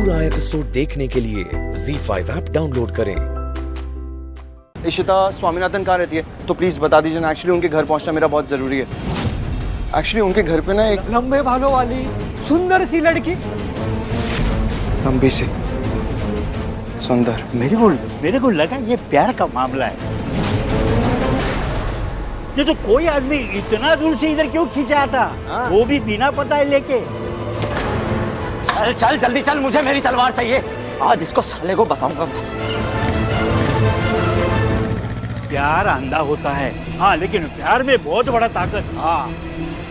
पूरा एपिसोड देखने के लिए ZEE5 ऐप डाउनलोड करें। इशिता स्वामीनाथन कहाँ रहती है? तो प्लीज बता दीजिए ना, एक्चुअली उनके घर पहुंचना मेरा बहुत जरूरी है। एक्चुअली उनके घर पे ना एक लंबे बालों वाली सुंदर सी लड़की। लंबी सी सुंदर। मेरे को लगा ये प्यार का मामला है। नहीं तो कोई आदमी इतना दूर से इधर क्यों खींचा था? वो भी बिना पता है लेके। चल चल जल्दी चल, मुझे मेरी तलवार चाहिए। आज इसको साले को बताऊंगा मैं। प्यार अंधा होता है, हाँ, लेकिन प्यार में बहुत बड़ा ताकत। हाँ,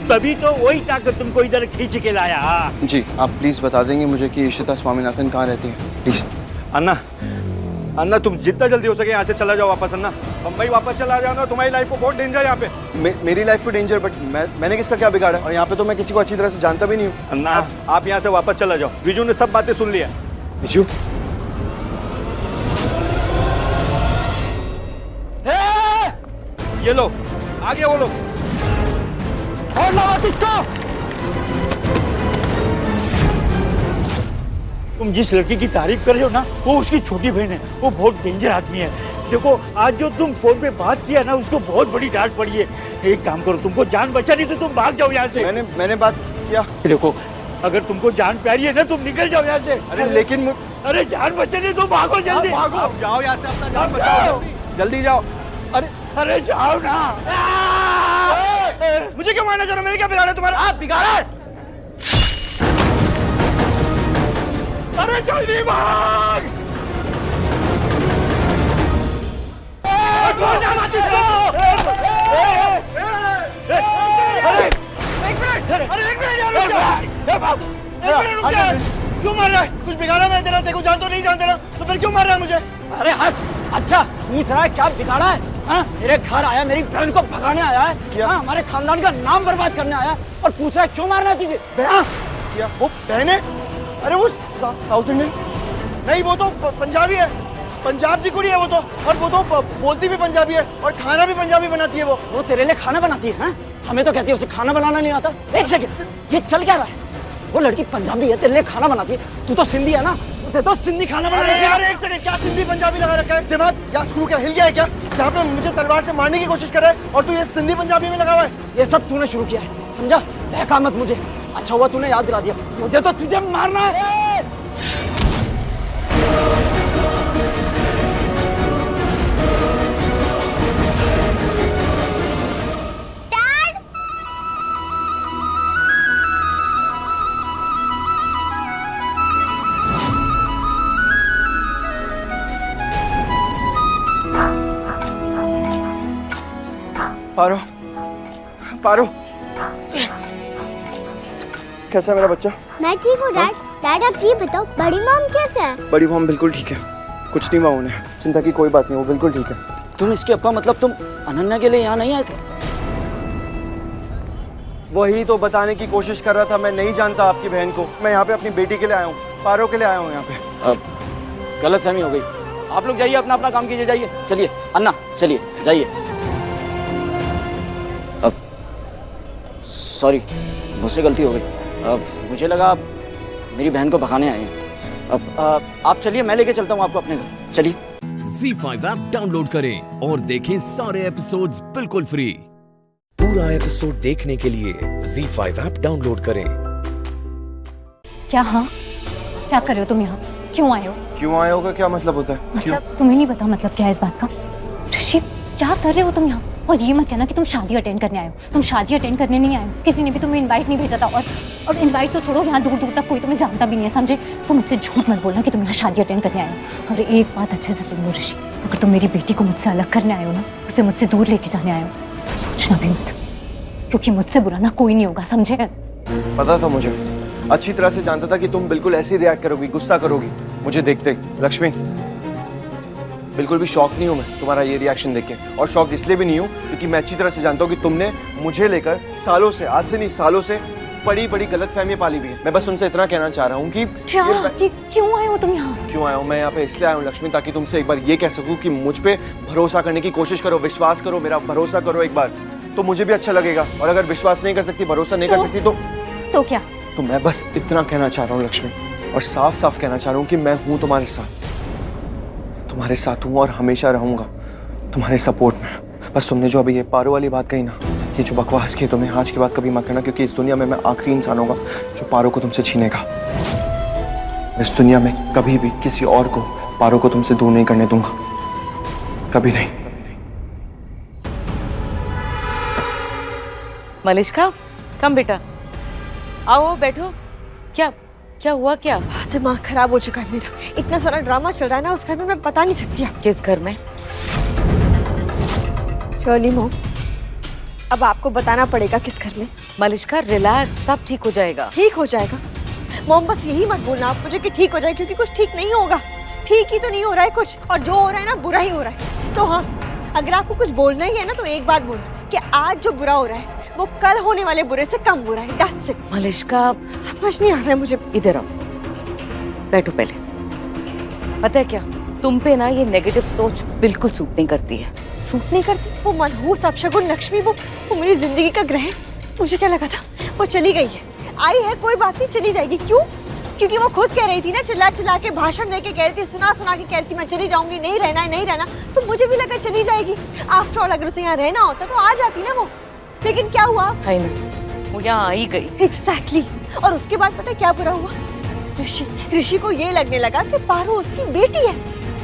तभी तो वही ताकत तुमको इधर खींच के लाया। हाँ जी, आप प्लीज बता देंगे मुझे कि इशिता स्वामीनाथन कहाँ रहती है प्लीज। अन्ना तुम जितना जल्दी हो सके यहाँ से चला जाओ वापस। अन्ना बम्बई वापस चला जाऊंगा, तुम्हारी लाइफ को बहुत डेंजर है यहाँ पे। मेरी लाइफ को डेंजर, बट मैंने किसका क्या बिगाड़ा? और यहाँ पे तो मैं किसी को अच्छी तरह से जानता भी नहीं हूँ। अन्ना आप यहाँ से वापस चला जाओ, विजू ने सब बातें सुन लिया। विजू ये लो आ गया वो लोग। और लो मत इसको। तुम जिस लड़की की तारीफ कर रहे हो ना, वो उसकी छोटी बहन है। वो बहुत डेंजर आदमी है। देखो, आज जो तुम फोन पे बात किया ना, उसको बहुत बड़ी डांट पड़ी है। एक काम करो, तुमको जान बचा नहीं तो तुम भाग जाओ यहाँ से। मैंने बात किया। देखो, अगर तुमको जान प्यारी है ना, तुम निकल जाओ यहाँ से। अरे लेकिन अरे जान बचा नहीं तो भागो जल्दी। भागो, आप जाओ यहाँ से, अपना जान बचाओ, जल्दी जाओ। अरे जाओ ना। मुझे क्यों मारना चाह रहे हो? मैंने क्या बिगाड़ा तुम्हारा? आप बिगाड़ा। अरे जल्दी भाग। छोड़ना मत इसको। क्यों मार रहा है? कुछ बिगाड़ा मैं तेरा? देखो जान तो नहीं जानते ना, तो फिर क्यों मार रहा है मुझे? अरे हट। अच्छा पूछ रहा है क्या बिगाड़ा है? हाँ? मेरे घर आया, मेरी बहन को भगाने आया है। हाँ, हमारे खानदान का नाम बर्बाद करने आया और पूछ रहा है क्यों मारना है तुझे? हाँ? क्या वो बहन है? अरे वो साउथ इंडियन नहीं, वो तो पंजाबी है। पंजाब की कुड़ी है वो तो, और वो तो बोलती भी पंजाबी है और खाना भी पंजाबी बनाती है। वो तेरे लिए खाना बनाती है? हाँ? हमें तो कहती है उसे खाना बनाना नहीं आता। एक सेकंड, ये चल क्या रहा है? वो लड़की पंजाबी है, तेरे लिए खाना बनाती है। तू तो सिंधी है ना, उसे तो सिंधी खाना बनाना चाहिए। अरे एक सेकंड, क्या सिंधी पंजाबी लगा रखा है? दिमाग क्या स्क्रू क्या हिल गया है क्या? यहाँ पे मुझे तलवार से मारने की कोशिश कर रहा है और तू ये सिंधी पंजाबी में लगा हुआ है। ये सब तूने शुरू किया है, समझा? बहका मत मुझे। अच्छा हुआ तूने याद दिला दिया, मुझे तो तुझे मारना है। पारो, पारो, कैसा है मेरा बच्चा? मैं ठीक हूँ डैड। डैड आप ये बताओ, बड़ी मॉम कैसे है? बड़ी मॉम बिल्कुल ठीक है, कुछ नहीं हुआ उन्हें, चिंता की कोई बात नहीं, वो बिल्कुल ठीक है। तुम इसके अब्बा, मतलब तुम अनन्या के लिए यहाँ नहीं आए थे? वही तो बताने की कोशिश कर रहा था, मैं नहीं जानता आपकी बहन को। मैं यहाँ पे अपनी बेटी के लिए आया हूँ, पारो के लिए आया हूँ यहाँ पे। अब गलतफहमी हो गई। आप लोग जाइए, अपना अपना काम कीजिए, जाइए। चलिए अन्ना, चलिए जाइए। अब सॉरी, मुझसे गलती हो गई। अब मुझे लगा आप मेरी बहन को भगाने आए हैं। अब आप चलिए, मैं लेके चलता हूँ आपको अपने घर। चलिए। ZEE5 ऐप डाउनलोड करें और देखें सारे एपिसोड्स बिल्कुल फ्री। पूरा एपिसोड देखने के लिए ZEE5 ऐप डाउनलोड करें। क्या? हाँ, क्या कर रहे हो तुम यहाँ? क्यों आए हो? क्यों आए हो का क्या मतलब होता है? मतलब तुम्हें नहीं पता मतलब क्या है इस बात का? ऋषि, क्या कर रहे हो तुम यहाँ? और ये मत कहना कि तुम शादी अटेंड करने आए हो। तुम शादी अटेंड करने नहीं आए हो, किसी ने भी तुम्हें इनवाइट नहीं भेजा था। और इनवाइट तो छोड़ो, यहाँ दूर दूर तक कोई तुम्हें जानता भी नहीं है, समझे? तुम मुझसे झूठ मत बोलना कि तुम यहाँ शादी अटेंड करने आए हो। और एक बात अच्छे से सुन लो ऋषि, अगर तुम मेरी बेटी को मुझसे अलग करने आए हो ना, उसे मुझसे दूर लेके जाने आए हो, तो सोचना भी मत, क्योंकि मुझसे बुरा ना कोई नहीं होगा, समझे? पता था मुझे, अच्छी तरह से जानता था कि तुम बिल्कुल ऐसे ही रिएक्ट करोगी, गुस्सा करोगी मुझे देखते। लक्ष्मी, बिल्कुल भी शॉक नहीं हूँ मैं तुम्हारा ये रिएक्शन देख के, और शॉक इसलिए भी नहीं हूँ क्योंकि मैं अच्छी तरह से जानता हूँ कि तुमने मुझे लेकर सालों से, आज से नहीं सालों से, बड़ी बड़ी गलतफहमी पाली हुई है। मैं बस तुमसे इतना कहना चाह रहा हूँ कि क्यों आए हो तुम यहाँ? क्यों आया हूँ मैं यहाँ पे? इसलिए आया हूँ लक्ष्मी, ताकि तुमसे एक बार ये कह सकूँ कि मुझ पे भरोसा करने की कोशिश करो, विश्वास करो, मेरा भरोसा करो एक बार, तो मुझे भी अच्छा लगेगा। और अगर विश्वास नहीं कर सकती, भरोसा नहीं कर सकती, तो क्या? तो मैं बस इतना कहना चाह रहा हूँ लक्ष्मी, और साफ साफ कहना चाह रहा हूँ कि मैं हूँ तुम्हारे साथ हूँ और हमेशा रहूंगा तुम्हारे सपोर्ट में। बस तुमने जो अभी ये पारो वाली बात कही ना, ये जो बकवास की तुम्हें आज के बाद कभी मत करना, क्योंकि इस दुनिया में मैं आखिरी इंसान होगा जो पारो को तुमसे छीनेगा। इस दुनिया में कभी भी किसी और को पारो को तुमसे दूर नहीं करने दूंगा, कभी नहीं। मलिष्का, कम बेटा, आओ बैठो। क्या हुआ? क्या दिमाग खराब हो चुका है मेरा। इतना सारा ड्रामा चल रहा है ना उस घर में, मैं बता नहीं सकती आप। किस घर में? शर्ली मॉम, अब आपको बताना पड़ेगा किस घर में। मलिष्का रिलैक्स, सब ठीक हो जाएगा। ठीक हो जाएगा मॉम, बस यही मत बोलना आप मुझे कि ठीक हो जाए, क्योंकि कुछ ठीक नहीं होगा। ठीक ही तो नहीं हो रहा है कुछ, और जो हो रहा है ना बुरा ही हो रहा है। तो हाँ, अगर आपको कुछ बोलना ही है ना तो एक बात बोलना कि आज जो बुरा हो रहा है वो कल होने वाले बुरे से कम बुरा है। That's it। मलिष्का, समझ नहीं आ रहा है मुझे। इधर आओ, बैठो पहले। पता है क्या, तुम पे ना ये नेगेटिव सोच बिल्कुल सूट नहीं करती है। सूट नहीं करती? वो मनहूस अपशगुन लक्ष्मी, वो मेरी जिंदगी का ग्रह। मुझे क्या लगा था वो चली गई है। आई है, कोई बात नहीं, चली जाएगी। क्यों? क्योंकि वो खुद कह रही थी ना, चिल्ला चिल्ला के भाषण दे के कह रही थी, सुना सुना के कह रही थी मैं चली जाऊंगी, नहीं रहना है, नहीं रहना। तो मुझे भी लगा चली जाएगी। आफ्टर ऑल अगर उसे यहाँ रहना होता तो आ जाती ना वो। लेकिन क्या हुआ? वो यहाँ आई गई। एग्जैक्टली। और उसके बाद पता है क्या बुरा हुआ? ऋषि को ये लगने लगा कि पारो उसकी बेटी है।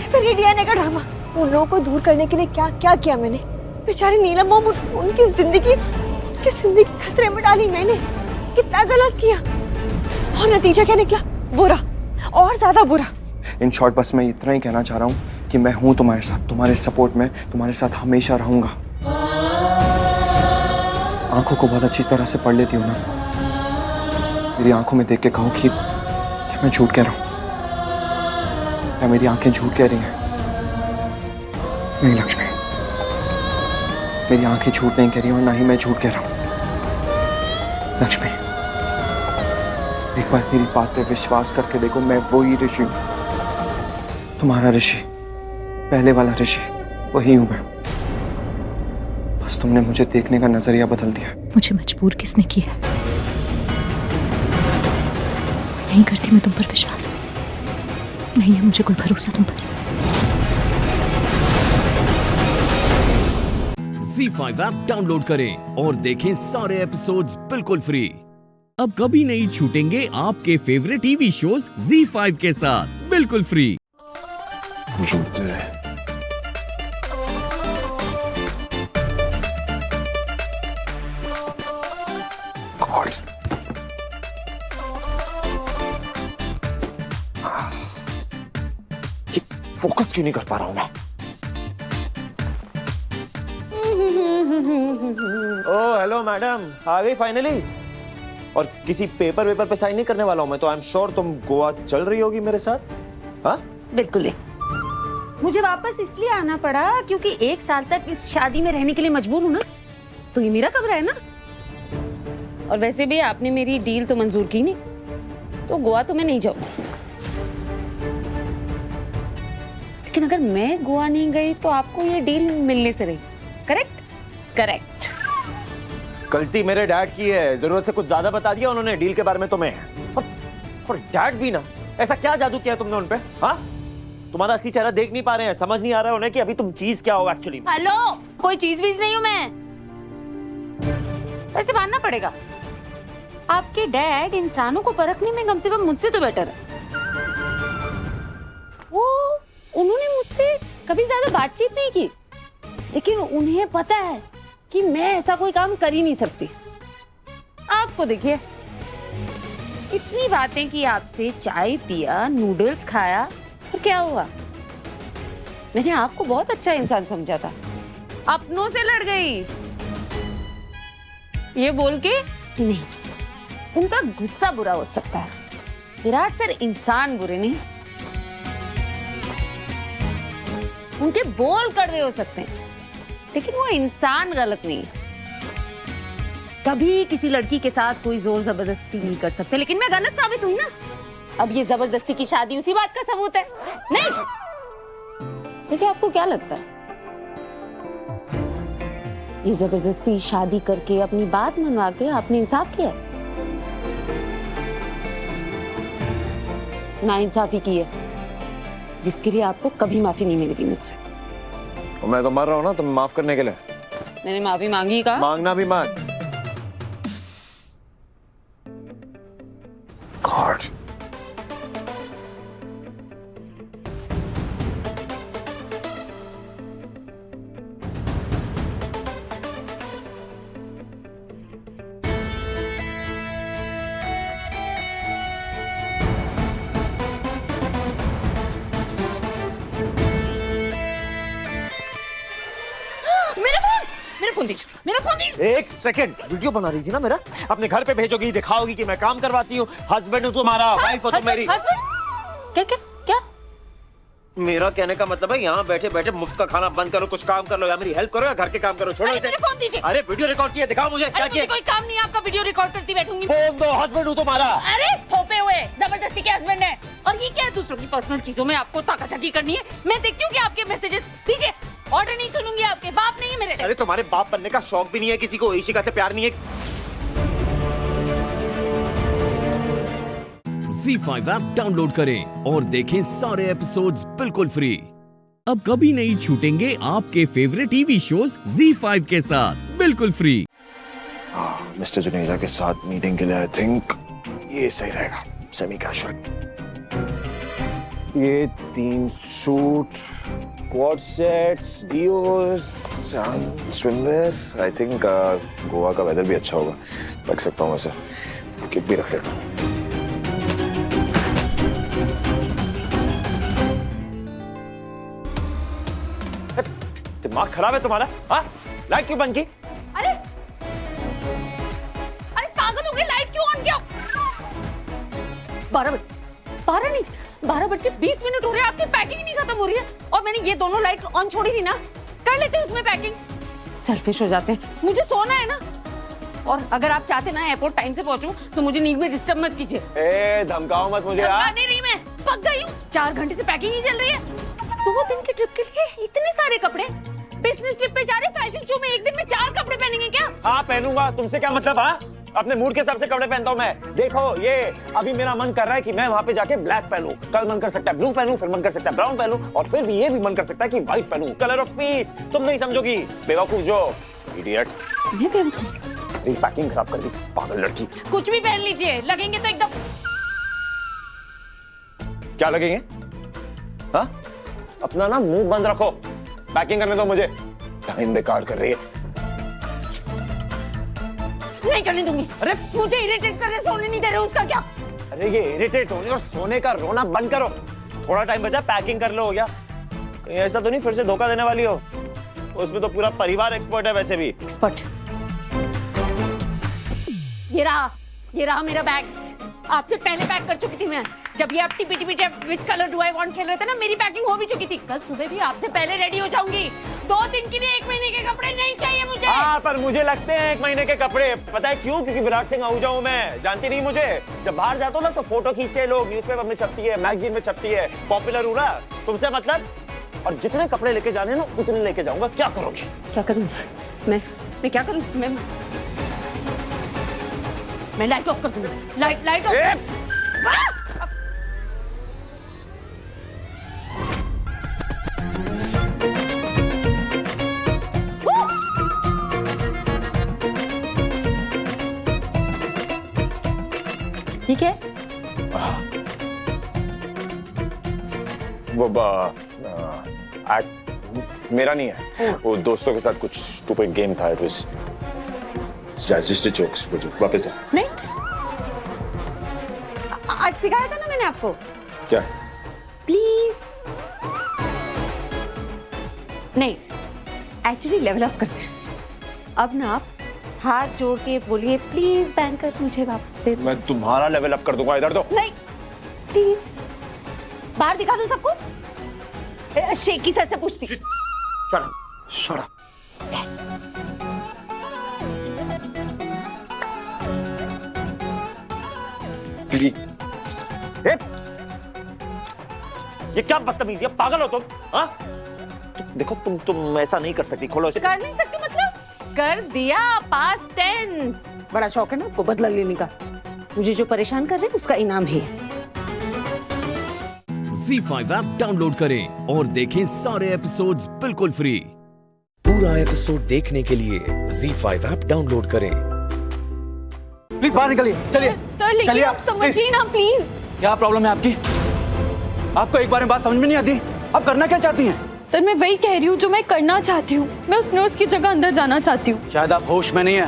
फिर ये डीएनए का ड्रामा। उन लोगों को दूर करने के लिए क्या क्या किया मैंने। बेचारी नीलम मॉम, उनकी जिंदगी खतरे में डाली मैंने। कितना गलत किया, और नतीजा क्या निकला? बुरा, और ज्यादा बुरा। इन शॉर्ट बस मैं इतना ही कहना चाह रहा हूँ कि मैं हूँ तुम्हारे साथ, तुम्हारे सपोर्ट में, तुम्हारे साथ हमेशा रहूंगा। आंखों को बहुत अच्छी तरह से पढ़ लेती हूँ ना, मेरी आंखों में देख के कहो कि मैं झूठ कह रहा हूँ या मेरी आंखें झूठ कह रही हैं? नहीं लक्ष्मी, मेरी आंखें झूठ नहीं कह रही और ना ही मैं झूठ कह रहा हूँ। लक्ष्मी, एक बार मेरी बात पे विश्वास करके देखो, मैं वही ऋषि हूँ, तुम्हारा ऋषि, पहले वाला ऋषि, वही हूँ मैं। बस तुमने मुझे देखने का नजरिया बदल दिया। मुझे मजबूर किसने किया? नहीं करती मैं तुम पर विश्वास, नहीं है मुझे कोई भरोसा तुम पर। ZEE5 ऐप डाउनलोड करें और देखें सारे एपिसोड्स बिल्कुल फ्री। अब कभी नहीं छूटेंगे आपके फेवरेट टीवी शोज ZEE5 के साथ बिल्कुल फ्री। गॉड, फोकस क्यों नहीं कर पा रहा हूं मैं? ओह हेलो मैडम, आ गई फाइनली। और किसी पेपर पे साइन नहीं करने वाला हूं मैं तो। आई एम श्योर तुम गोवा चल रही होगी मेरे साथ। हाँ बिल्कुल ही। मुझे वापस इसलिए आना पड़ा क्योंकि 1 साल तक इस शादी में रहने के लिए मजबूर हूँ ना, तो ये मेरा कमरा है ना। और वैसे भी आपने मेरी डील तो मंजूर की नहीं, तो गोवा तो मैं नहीं जाऊंगी। लेकिन अगर मैं गोवा नहीं गई तो आपको ये डील मिलने से रही। करेक्ट? करेक्ट। गलती मेरे डैड की है, जरूरत से कुछ ज्यादा बता दिया उन्होंने डील के बारे में तुम्हें। और डैड भी ना, ऐसा क्या जादू किया तुमने उनपे? हाँ, तुम्हारा असली चेहरा देख नहीं पा रहे हैं, समझ नहीं आ रहा है उन्हें कि अभी तुम चीज क्या हो एक्चुअली। हेलो, कोई चीज बीज नहीं हूं मैं। ऐसे मानना पड़ेगा, आपके डैड इंसानों को परखने में कम से कम मुझसे तो बेटर है। वो उन्होंने मुझसे कभी ज्यादा बातचीत नहीं की, लेकिन उन्हें पता है कि मैं ऐसा कोई काम कर ही नहीं सकती। आपको देखिए, इतनी बातें की आपसे, चाय पिया, नूडल्स खाया, और क्या हुआ? मैंने आपको बहुत अच्छा इंसान समझा था, अपनों से लड़ गई ये बोल के कि नहीं, उनका गुस्सा बुरा हो सकता है, विराट सर इंसान बुरे नहीं, उनके बोल कड़वे हो सकते हैं, लेकिन वो इंसान गलत नहीं है। कभी किसी लड़की के साथ कोई जोर जबरदस्ती नहीं कर सकते, लेकिन मैं गलत साबित हूं ना। अब ये जबरदस्ती की शादी उसी बात का सबूत है। नहीं, वैसे आपको क्या लगता है, ये जबरदस्ती शादी करके अपनी बात मनवा के आपने इंसाफ किया? नाइंसाफी की है, जिसके लिए आपको कभी माफी नहीं मिलेगी मुझसे। और मैं तो मर रहा हूँ ना तुम्हें माफ करने के लिए। मैंने माफी मांगी का? मांगना भी मत। गॉड। मेरा फोन दीजिए, मेरा फोन दीजिए। एक सेकंड, वीडियो बना रही थी ना मेरा, अपने घर पे भेजोगी, दिखाओगी कि मैं काम करवाती हूँ। हस्बैंड हूँ तुम्हारा, वाइफ हो तुम मेरी। हस्बैंड? क्या क्या क्या? मेरा कहने का मतलब है यहाँ बैठे बैठे मुफ्त का खाना बंद करो, कुछ काम कर लो, या मेरी हेल्प करो या घर के काम करो। छोड़ो इसे। मेरा फोन दीजिए। अरे वीडियो रिकॉर्ड किया, दिखाओ मुझे क्या किया। कोई काम नहीं है आपका, वीडियो रिकॉर्ड करती बैठूंगी। फोन दो, हस्बैंड हूँ तुम्हारा। अरे थोपे हुए, जबरदस्ती के हस्बैंड है। और ये क्या है, दूसरों की पर्सनल चीजों में आपको ताकाचाकी करनी है? मैं देखती हूँ कि आपके मैसेजेस। दीजिए, ऑर्डर नहीं सुनूंगी आपके। बाप नहीं है मेरे। अरे तुम्हारे बाप बनने का शौक भी नहीं है किसी को, इशिका से प्यार नहीं है। ZEE5 ऐप डाउनलोड करें और देखें सारे एपिसोड्स बिल्कुल फ्री। अब कभी नहीं छूटेंगे आपके फेवरेट टीवी शोज ZEE5 के साथ बिल्कुल फ्री। मिस्टर जुनेजा के साथ मीटिंग के लिए आई थिंक ये सही रहेगा, सेमी कैजुअल। ये 3 suit, quad sets, duos, swimwear. I think Goa का वेदर भी अच्छा होगा, रख सकता हूँ वैसे। किट भी रख लेता हूँ। दिमाग खराब है तुम्हारा? हाँ, लाइट क्यों बंद की? अरे अरे पागल हो गए, लाइट क्यों ऑन किया? 12:20 हो रहे हैं, आपकी पैकिंग नहीं खत्म हो रही है। और मैंने ये दोनों लाइट ऑन छोड़ी थी ना, कर लेते उसमें पैकिंग। सेल्फिश हो जाते हैं, मुझे सोना है ना। और अगर आप चाहते ना एयरपोर्ट टाइम से पहुंचूं, तो मुझे नींद में डिस्टर्ब मत कीजिए। ए, धमकाओ मत मुझे यार। नहीं रही, मैं पक गई हूँ। 4 घंटे से पैकिंग ही चल रही है। 2 दिन के ट्रिप के लिए इतने सारे कपड़े? बिजनेस ट्रिप पे जा रहे, फैशन शो में एक दिन में 4 कपड़े पहनेंगे क्या? हाँ पहनूंगा, तुमसे क्या मतलब? हाँ, अपने मूड के हिसाब से कपड़े पहनता हूँ मैं। देखो ये अभी मेरा मन कर रहा है कि मैं वहां पे जाके ब्लैक पहनूं, कल मन कर सकता है ब्लू पहनूं, फिर मन कर सकता है ब्राउन पहनूं, और फिर भी ये भी मन कर सकता है कि व्हाइट पहनूं। Colour of peace. तुम नहीं समझोगी बेवकूफ जो। इडियट। मैं बेवकूफ? पैकिंग खराब कर दी पागल लड़की। कुछ भी पहन लीजिए, लगेंगे तो एकदम। क्या लगेंगे? हाँ, अपना ना मुंह बंद रखो, पैकिंग करने दो मुझे। टाइम बेकार कर रही है। नहीं करने दूंगी। अरे मुझे इरिटेट कर रहे, सोने नहीं दे रहे, उसका क्या? अरे ये इरिटेट होने और सोने का रोना बंद करो। थोड़ा टाइम बचा, पैकिंग कर लो। हो गया? कहीं ऐसा तो नहीं फिर से धोखा देने वाली हो? उसमें तो पूरा परिवार एक्सपर्ट है वैसे भी। एक्सपर्ट? ये रहा मेरा बैग। आपसे पहले पैक कर चुकी थी मैं। जब ये आप tippy which colour do I want खेल रहे थे ना, मेरी पैकिंग हो भी चुकी थी। कल सुबह भी आपसे पहले रेडी हो जाऊंगी। 2 दिन के लिए 1 महीने के कपड़े नहीं चाहिए मुझे। हाँ, पर मुझे लगते हैं 1 महीने के कपड़े। पता है क्यों? क्योंकि विराट सिंह आहूजा हूं मैं। जानती नहीं मुझे? जब बाहर जाता हूं ना तो फोटो खींचते हैं लोग, न्यूज़पेपर में छपती है, मैगजीन में छपती है, पॉपुलर हूं ना। तुमसे मतलब? और जितने कपड़े लेके जाने ना उतने लेके जाऊंगा। क्या करोगी? क्या करूंगी मैं क्या करूं? मैं लाइट ऑफ कर दूंगी। Light of. ठीक है? वो एक्ट मेरा नहीं है, वो दोस्तों के साथ कुछ स्टूपिड गेम था। It was just a jokes. वापस दो। नहीं, आज सिखाया था ना मैंने आपको। क्या? प्लीज। नहीं, एक्चुअली लेवल अप करते हैं। अब ना आप हाथ जोड़ के बोलिए, प्लीज बैंकर मुझे वापस दे दो। मैं तुम्हारा लेवल अप कर दूंगा। इधर दो। नहीं, प्लीज। बाहर दिखा दो सबको। शेकी सर से पूछती। Shut up. ये क्या बदतमीजी है? पागल हो तुम? हाँ? देखो तुम ऐसा नहीं कर सकती। खोलो इसे। कर नहीं सकती मतलब? कर दिया, पास्ट टेंस। बड़ा शौक है ना आपको बदला लेने का। मुझे जो परेशान कर रहे हैं उसका इनाम है। ZEE5 ऐप डाउनलोड करें और देखें सारे एपिसोड्स बिल्कुल फ्री। पूरा एपिसोड देखने के लिए ZEE5 ऐप डाउनलोड करें। प्लीज बाहर निकलिए, चलिए। सर लेकिन चलिए आप समझिए ना प्लीज। क्या प्रॉब्लम है आपकी? आपको एक बार में बात समझ में नहीं आती? आप करना क्या चाहती हैं? सर मैं वही कह रही हूँ जो मैं करना चाहती हूँ। मैं उस नर्स की जगह अंदर जाना चाहती हूँ। शायद आप होश में नहीं है।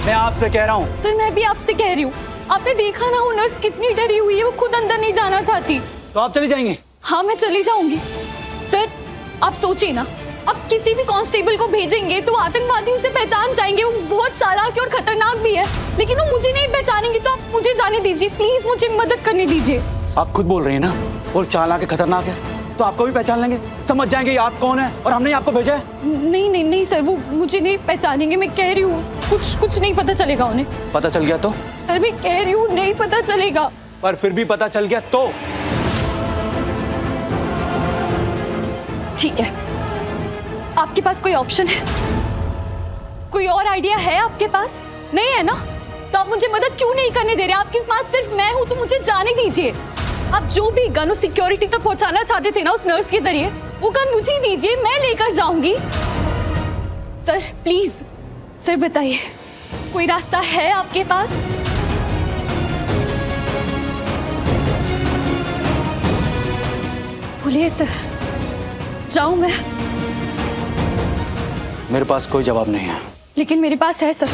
मैं आपसे कह रहा हूँ। सर मैं भी आपसे कह रही हूँ। आपने देखा ना वो नर्स कितनी डरी हुई है, वो खुद अंदर नहीं जाना चाहती। तो आप चली जाएंगी? हाँ मैं चली जाऊंगी। सर आप सोचिए ना, अब किसी भी कांस्टेबल को भेजेंगे तो आतंकवादी उसे पहचान जाएंगे। वो बहुत चालाक और खतरनाक भी है, लेकिन वो मुझे नहीं पहचानेंगे। तो आप मुझे जाने दीजिए प्लीज, मुझे मदद करने दीजिए। आप खुद बोल रही हैं ना, वो चालाक है, खतरनाक है, तो आपको भी पहचान लेंगे, समझ जाएंगे ये आप कौन है और हमने आपको भेजा है। नहीं नहीं नहीं सर, वो मुझे नहीं पहचानेंगे। मैं कह रही हूँ कुछ नहीं पता चलेगा उन्हें। पता चल गया तो? सर मैं कह रही हूँ नहीं पता चलेगा। पर फिर भी पता चल गया तो? ठीक है, आपके पास कोई ऑप्शन है? कोई और आइडिया है आपके पास? नहीं है ना? तो आप मुझे मदद क्यों नहीं करने दे रहे? आपके पास सिर्फ मैं हूं, तो मुझे जाने दीजिए। आप जो भी गन उस सिक्योरिटी तक पहुंचाना चाहते थे ना उस नर्स के जरिए, वो गन मुझे दीजिए, मैं लेकर जाऊंगी। सर प्लीज, सर बताइए कोई रास्ता है आपके पास? बोलिए सर, जाऊं मैं? मेरे पास कोई जवाब नहीं है। लेकिन मेरे पास है सर,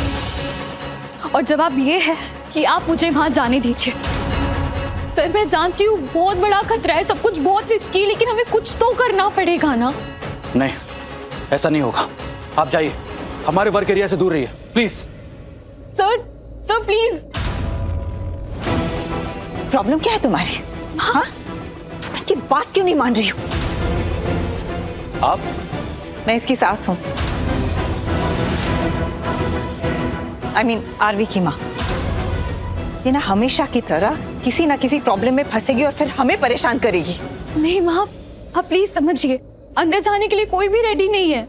और जवाब ये है कि आप मुझे वहां जाने दीजिए। सर मैं जानती हूँ बहुत बड़ा खतरा है, सब कुछ बहुत रिस्की, लेकिन हमें कुछ तो करना पड़ेगा ना। नहीं, ऐसा नहीं होगा। आप जाइए, हमारे वर्क एरिया से दूर रहिए प्लीज। Sir please. प्रॉब्लम क्या है तुम्हारी? हाँ, तुम इनकी बात क्यों नहीं मान रही हो? आप? मैं इसकी सास हूँ, I mean, आरवी की माँ। ये ना हमेशा की तरह किसी ना किसी प्रॉब्लम में फंसेगी और फिर हमें परेशान करेगी। नहीं माँ, आप प्लीज समझिए, अंदर जाने के लिए कोई भी रेडी नहीं है।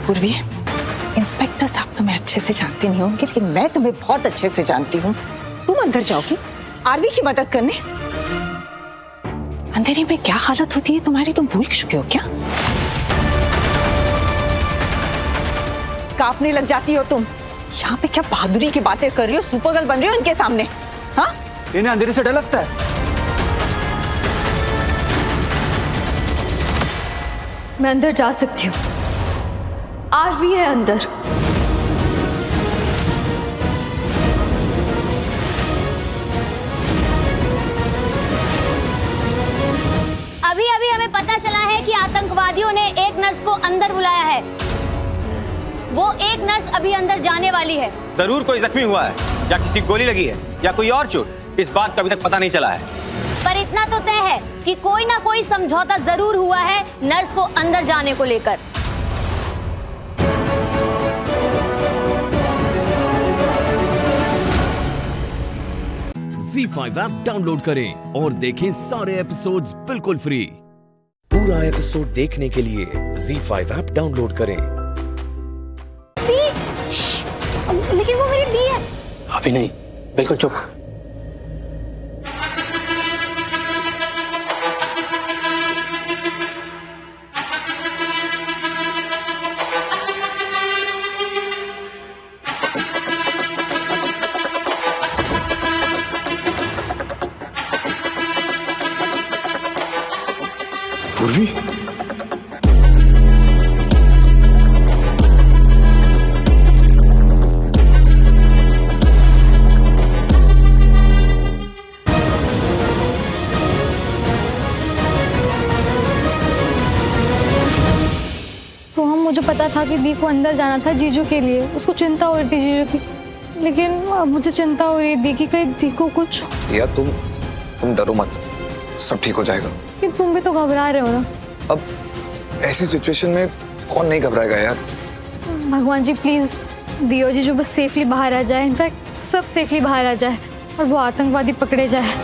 पूर्वी, इंस्पेक्टर साहब तुम्हें अच्छे से जानते नहीं होंगे, लेकिन मैं तुम्हें बहुत अच्छे से जानती हूँ। तुम अंदर जाओगी आरवी की मदद करने? अंधेरे में क्या हालत होती है तुम्हारी, तुम भूल चुके हो क्या? कांपने लग जाती हो तुम। यहाँ पे क्या बहादुरी की बातें कर रही हो, सुपर गर्ल बन रही हो इनके सामने? हाँ, इन्हें अंधेरे से डर लगता है? मैं अंदर जा सकती हूँ, आरवी है अंदर। अभी अभी हमें पता चला है कि आतंकवादियों ने एक नर्स को अंदर बुलाया है। वो एक नर्स अभी अंदर जाने वाली है। जरूर कोई जख्मी हुआ है, या किसी गोली लगी है, या कोई और चोट। इस बात का अभी तक पता नहीं चला है, पर इतना तो तय है कि कोई ना कोई समझौता जरूर हुआ है नर्स को अंदर जाने को लेकर। ZEE5 ऐप डाउनलोड करें और देखें सारे एपिसोड्स बिल्कुल फ्री। पूरा एपिसोड देखने के लिए ZEE5 ऐप डाउनलोड करें। लेकिन वो मेरी दी है। अभी नहीं, बिल्कुल चुप। पूर्वी, तो हम मुझे पता था कि दी को अंदर जाना था जीजू के लिए, उसको चिंता हो रही थी जीजू की, लेकिन अब मुझे चिंता हो रही है दी की, कहीं दी को कुछ। या तुम डरो मत, सब ठीक हो जाएगा। कि तुम भी तो घबरा रहे हो ना। अब ऐसी सिचुएशन में कौन नहीं घबराएगा यार। भगवान जी प्लीज दियो जीजू बस सेफली बाहर आ जाए, इनफैक्ट सब सेफली बाहर आ जाए और वो आतंकवादी पकड़े जाए।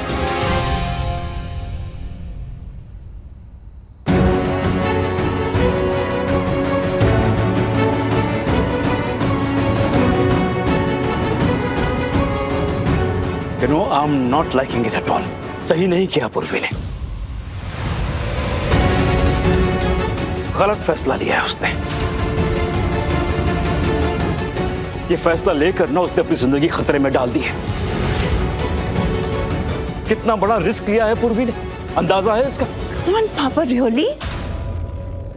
I am not liking it at all. सही नहीं किया पूर्वी ने, गलत फैसला लिया है उसने। ये फैसला लेकर ना उसने अपनी जिंदगी खतरे में डाल दी है। कितना बड़ा रिस्क लिया है पूर्वी ने, अंदाजा है इसका? पापा रियली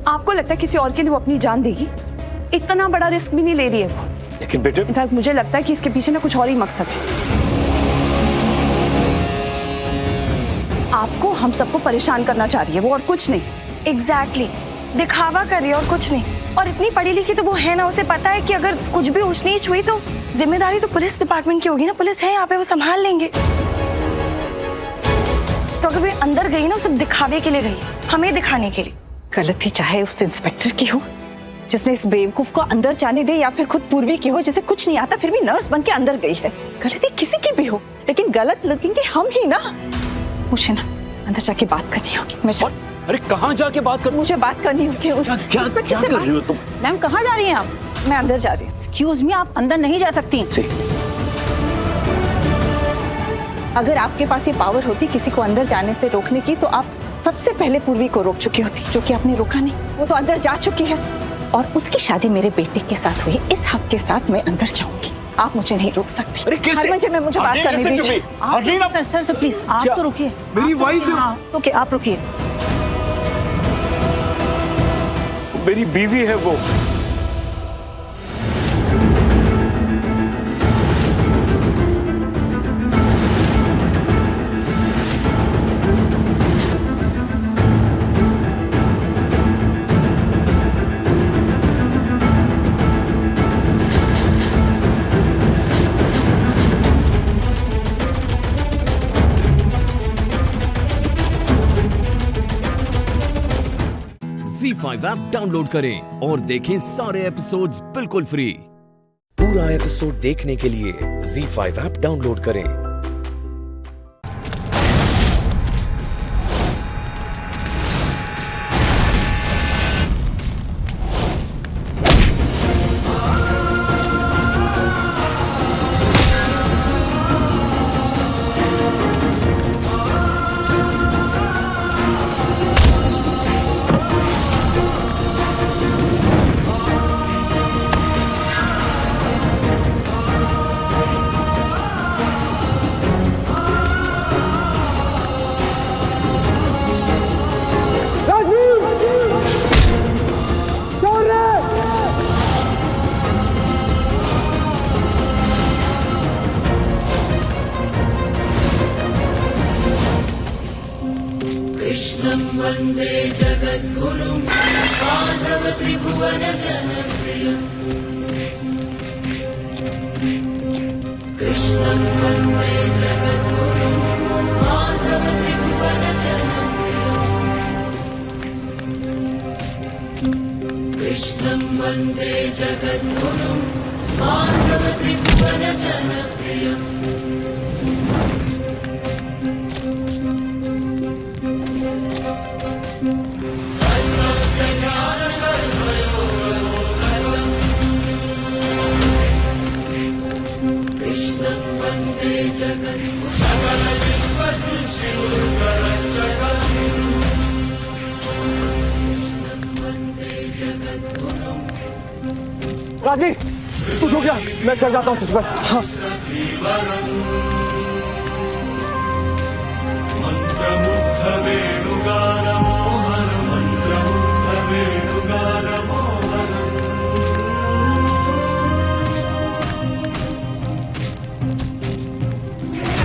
आपको लगता है किसी और के लिए वो अपनी जान देगी? इतना बड़ा रिस्क भी नहीं ले रही है वो। लेकिन बेटे, इनफैक्ट मुझे लगता है कि इसके पीछे ना कुछ और ही मकसद है। आपको हम सबको परेशान करना चाह रही है वो, और कुछ नहीं। एग्जैक्टली, दिखावा कर रही है और कुछ नहीं। और इतनी पढ़ी लिखी तो वो है ना, उसे पता है कि अगर कुछ भी ऊंच नीच हुई तो जिम्मेदारी तो पुलिस डिपार्टमेंट की होगी ना। पुलिस है यहाँ पे, वो संभाल लेंगे। तो अगर वे अंदर गई ना, वो सब दिखावे के लिए गई, हमें दिखाने के लिए। गलती चाहे उस इंस्पेक्टर की हो जिसने इस बेवकूफ को अंदर जाने दे, या फिर खुद पूर्वी की हो जिसे कुछ नहीं आता फिर भी नर्स बन के अंदर गई है। गलती किसी की भी हो, लेकिन गलत लगेंगे हम ही ना। मुझे ना अंदर जाके बात करनी होगी। मैं अरे कहाँ जाके बात कर? मुझे बात करनी होगी उस इंस्पेक्टर से। कर रही हो तुम? मैम कहाँ जा रही हैं आप? मैं अंदर जा रही हूँ। एक्सक्यूज मी, आप अंदर नहीं जा सकती। अगर आपके पास ये पावर होती किसी को अंदर जाने से रोकने की, तो आप सबसे पहले पूर्वी को रोक चुकी होती, जो कि आपने रोका नहीं। वो तो अंदर जा चुकी है और उसकी शादी मेरे बेटे के साथ हुई। इस हक के साथ मैं अंदर जाऊंगी, आप मुझे नहीं रोक सकती। अरे कैसे? मुझे बात करने दीजिए। सर प्लीज आप तो रुकिए। मेरी वाइफ है। ओके आप रुकिए। मेरी बीवी है वो। ZEE5 ऐप डाउनलोड करें और देखें सारे एपिसोड्स बिल्कुल फ्री। पूरा एपिसोड देखने के लिए ZEE5 ऐप डाउनलोड करें। कृष्णं वन्दे जगद्गुरुं माधव त्रिभुवन जनप्रियम्। कृष्णं वन्दे जगद्गुरुं माधव त्रिभुवन जनप्रियम्। कृष्णं वन्दे जगद्गुरुं माधव त्रिभुवन जनप्रियम्। कृष्णं वन्दे जगद्गुरुं सकल विश्वसृष्टिगुरुपरक्षकम्। कृष्णं वन्दे जगद्गुरुं। राजी तू जो गया, मैं चल जाता हूँ तुझ पर। हाँ। मंत्रमुग्ध वेणुगान मोहन, मंत्रमुग्ध वेणुगान मोहन।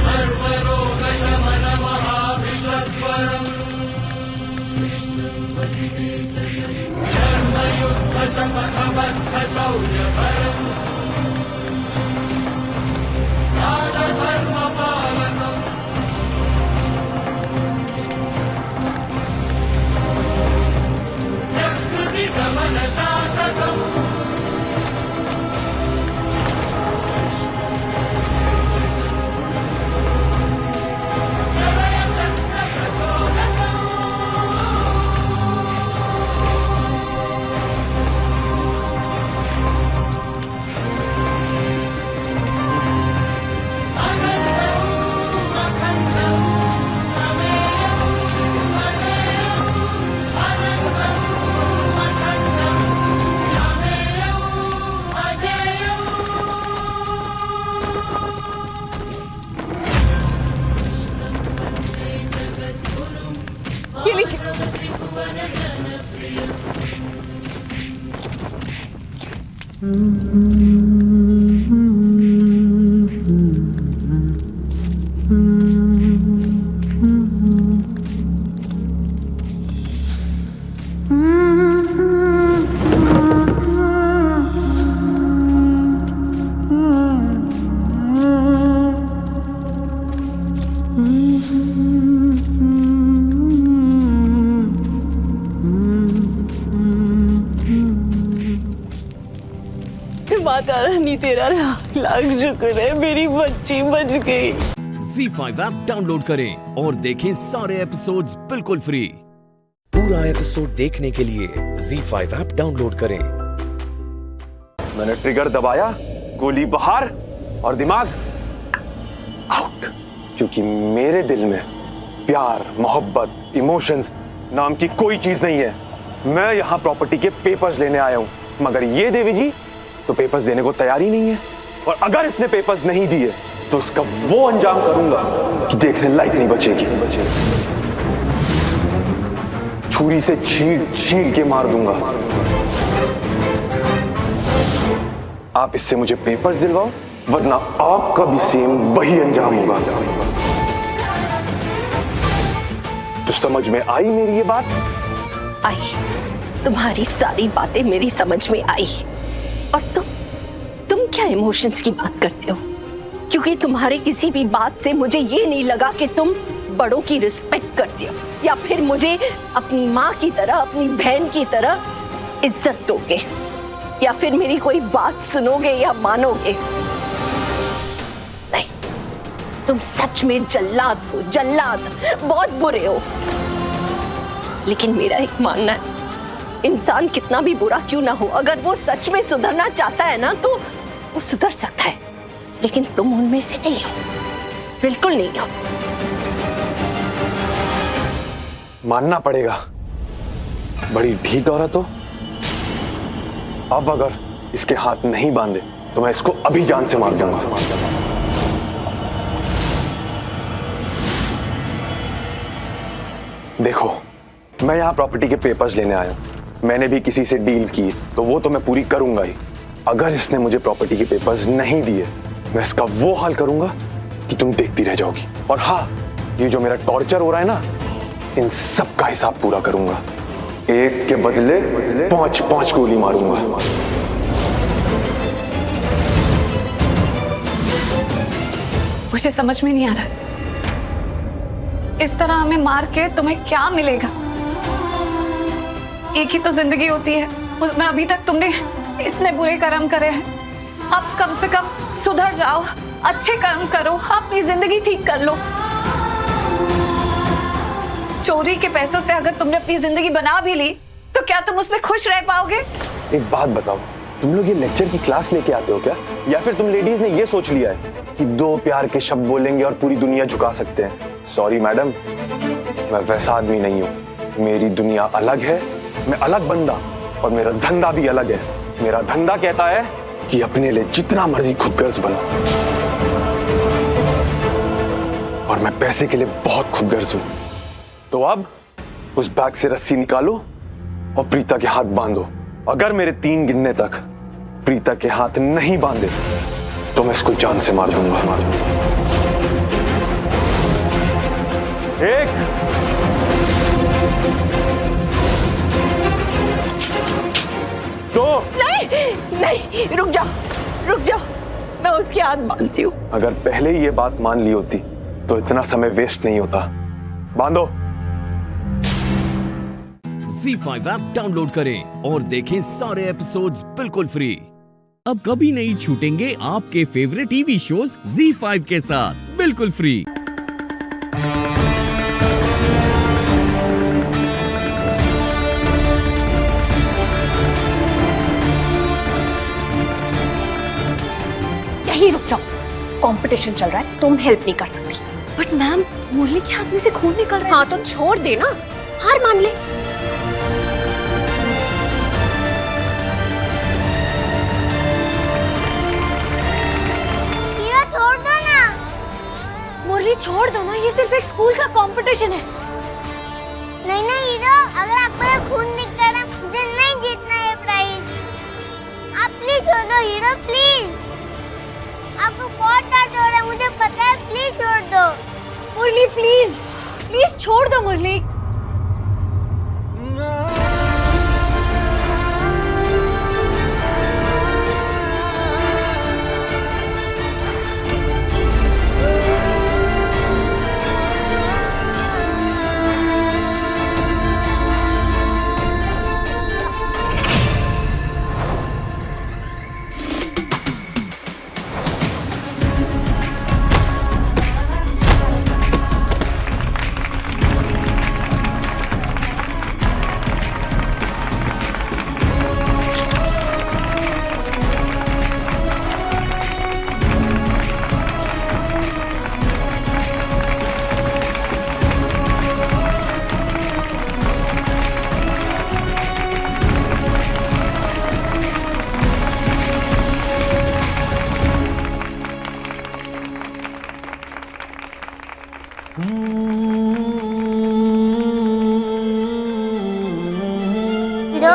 सर्वरोग शमन महाभिषद्वरम्। कृष्णं वन्दे जगद्गुरुं धर्मयुद्ध शपथबद्ध शौर्यभरम्। राजधर्मपालकम्। प्रकृतिगमन शासकम्। माता रानी तेरा लाख शुक्र है, मेरी बच्ची बच गई। Z5 ऐप डाउनलोड करें और देखें सारे एपिसोड्स बिल्कुल फ्री। पूरा एपिसोड देखने के लिए Z5 ऐप डाउनलोड करें। मैंने ट्रिगर दबाया, गोली बाहर और दिमाग आउट। क्योंकि मेरे दिल में प्यार, मोहब्बत, इमोशंस नाम की कोई चीज नहीं है। मैं यहाँ प्रॉपर्टी के पेपर्स लेने आया हूँ, मगर ये देवी जी तो पेपर्स देने को तैयार ही नहीं है। और अगर इसने पेपर्स नहीं दिए तो उसका वो अंजाम करूंगा कि देखने लायक नहीं बचेगी। छुरी से छील छील के मार दूंगा। आप इससे मुझे पेपर्स दिलवाओ, वरना आपका भी सेम वही अंजाम होगा। तो समझ में आई मेरी ये बात? आई, तुम्हारी सारी बातें मेरी समझ में आई। और तुम क्या इमोशंस की बात करते हो? क्योंकि तुम्हारे किसी भी बात से मुझे ये नहीं लगा कि तुम बड़ों की रिस्पेक्ट करते हो, या फिर मुझे अपनी माँ की तरह, अपनी बहन की तरह इज्जत दोगे, या फिर मेरी कोई बात सुनोगे या मानोगे। नहीं, तुम सच में जल्लाद हो, जल्लाद, बहुत बुरे हो। लेकिन मेरा एक मानना है, इंसान कितना भी बुरा क्यों ना हो, अगर वो सच में सुधरना चाहता है ना तो वो सुधर सकता है। लेकिन तुम उनमें से नहीं हो, बिल्कुल नहीं हो। मानना पड़ेगा, बड़ी ढीठ औरत हो। अब अगर इसके हाथ नहीं बांधे तो मैं इसको अभी जान से मार दूंगा। देखो, मैं यहाँ प्रॉपर्टी के पेपर्स लेने आया हूँ। मैंने भी किसी से डील की तो वो तो मैं पूरी करूंगा ही। अगर इसने मुझे प्रॉपर्टी के पेपर्स नहीं दिए, मैं इसका वो हाल करूंगा कि तुम देखती रह जाओगी। और हाँ, ये जो मेरा टॉर्चर हो रहा है ना, इन सब का हिसाब पूरा करूंगा। एक के बदले 5-5 गोली मारूंगा। मुझे समझ में नहीं आ रहा, इस तरह हमें मार के तुम्हें क्या मिलेगा? एक ही तो जिंदगी होती है, उसमें अभी तक तुमने इतने बुरे कर्म करे हैं। अब कम से कम सुधर जाओ, अच्छे कर्म करो, अपनी जिंदगी ठीक कर लो। चोरी के पैसों से अगर तुमने अपनी जिंदगी बना भी ली तो क्या तुम उसमें खुश रह पाओगे? एक बात बताओ, तुम लोग ये लेक्चर की क्लास लेके आते हो क्या? या फिर तुम लेडीज ने ये सोच लिया है कि 2 प्यार के शब्द बोलेंगे और पूरी दुनिया झुका सकते हैं? सॉरी मैडम, मैं वैसा आदमी नहीं हूँ। मेरी दुनिया अलग है, मैं अलग बंदा, और मेरा धंधा भी अलग है। मेरा धंधा कहता है कि अपने लिए जितना मर्जी खुदगर्ज बनो, और मैं पैसे के लिए बहुत खुदगर्ज हूं। तो अब उस बैग से रस्सी निकालो और प्रीता के हाथ बांधो। अगर मेरे 3 गिनने तक प्रीता के हाथ नहीं बांधे तो मैं इसको जान से मार दूंगा। 1 2 नहीं, रुक जाओ, मैं उसके हाथ बांधती हूँ। अगर पहले ही ये बात मान ली होती तो इतना समय वेस्ट नहीं होता। बांधो। Z5 ऐप डाउनलोड करें और देखें सारे एपिसोड्स बिल्कुल फ्री। अब कभी नहीं छूटेंगे आपके फेवरेट टीवी शोज Z5 के साथ बिल्कुल फ्री। यहीं रुक जाओ, कंपटीशन चल रहा है, तुम हेल्प नहीं कर सकती। बट मैम, मुरली के हाथ में से खून निकल रहा है। हाँ तो छोड़ दे ना, हार मान ले। छोड़ दो ना। मुरली छोड़ दो ना, ये सिर्फ एक स्कूल का कंपटीशन है। नहीं नहीं हीरो, अगर आपको ये खून दिख रहा है, मुझे नहीं जीतना है प्राइज। आप प्लीज छोड़ दो हीरो, प्लीज। आपको बहुत दर्द हो रहा है, मुझे पता है, प्लीज छोड़ दो। मुरली प्लीज, प्लीज छोड़ दो मुरली। हीरो,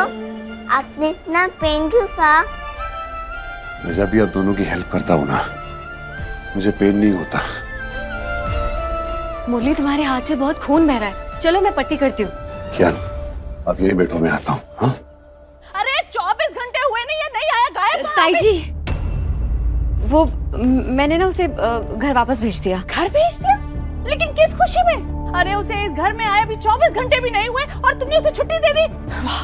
आपने इतना पेन क्यों सहा? मैं जब भी आप दोनों की हेल्प करता हूँ ना, मुझे पेन नहीं होता। मुरली, तुम्हारे हाथ से बहुत खून बह रहा है, चलो मैं पट्टी करती हूँ। क्या आप यही बैठो, मैं आता हूँ। हाँ अरे 24 घंटे हुए नहीं, ये नहीं आया, गायब कहाँ ताई है? जी, वो मैंने ना उसे घर वापस भेज दिया। घर भेज दिया? लेकिन किस खुशी में? अरे उसे इस घर में आए अभी 24 घंटे भी नहीं हुए और तुमने उसे छुट्टी दे दी। वाह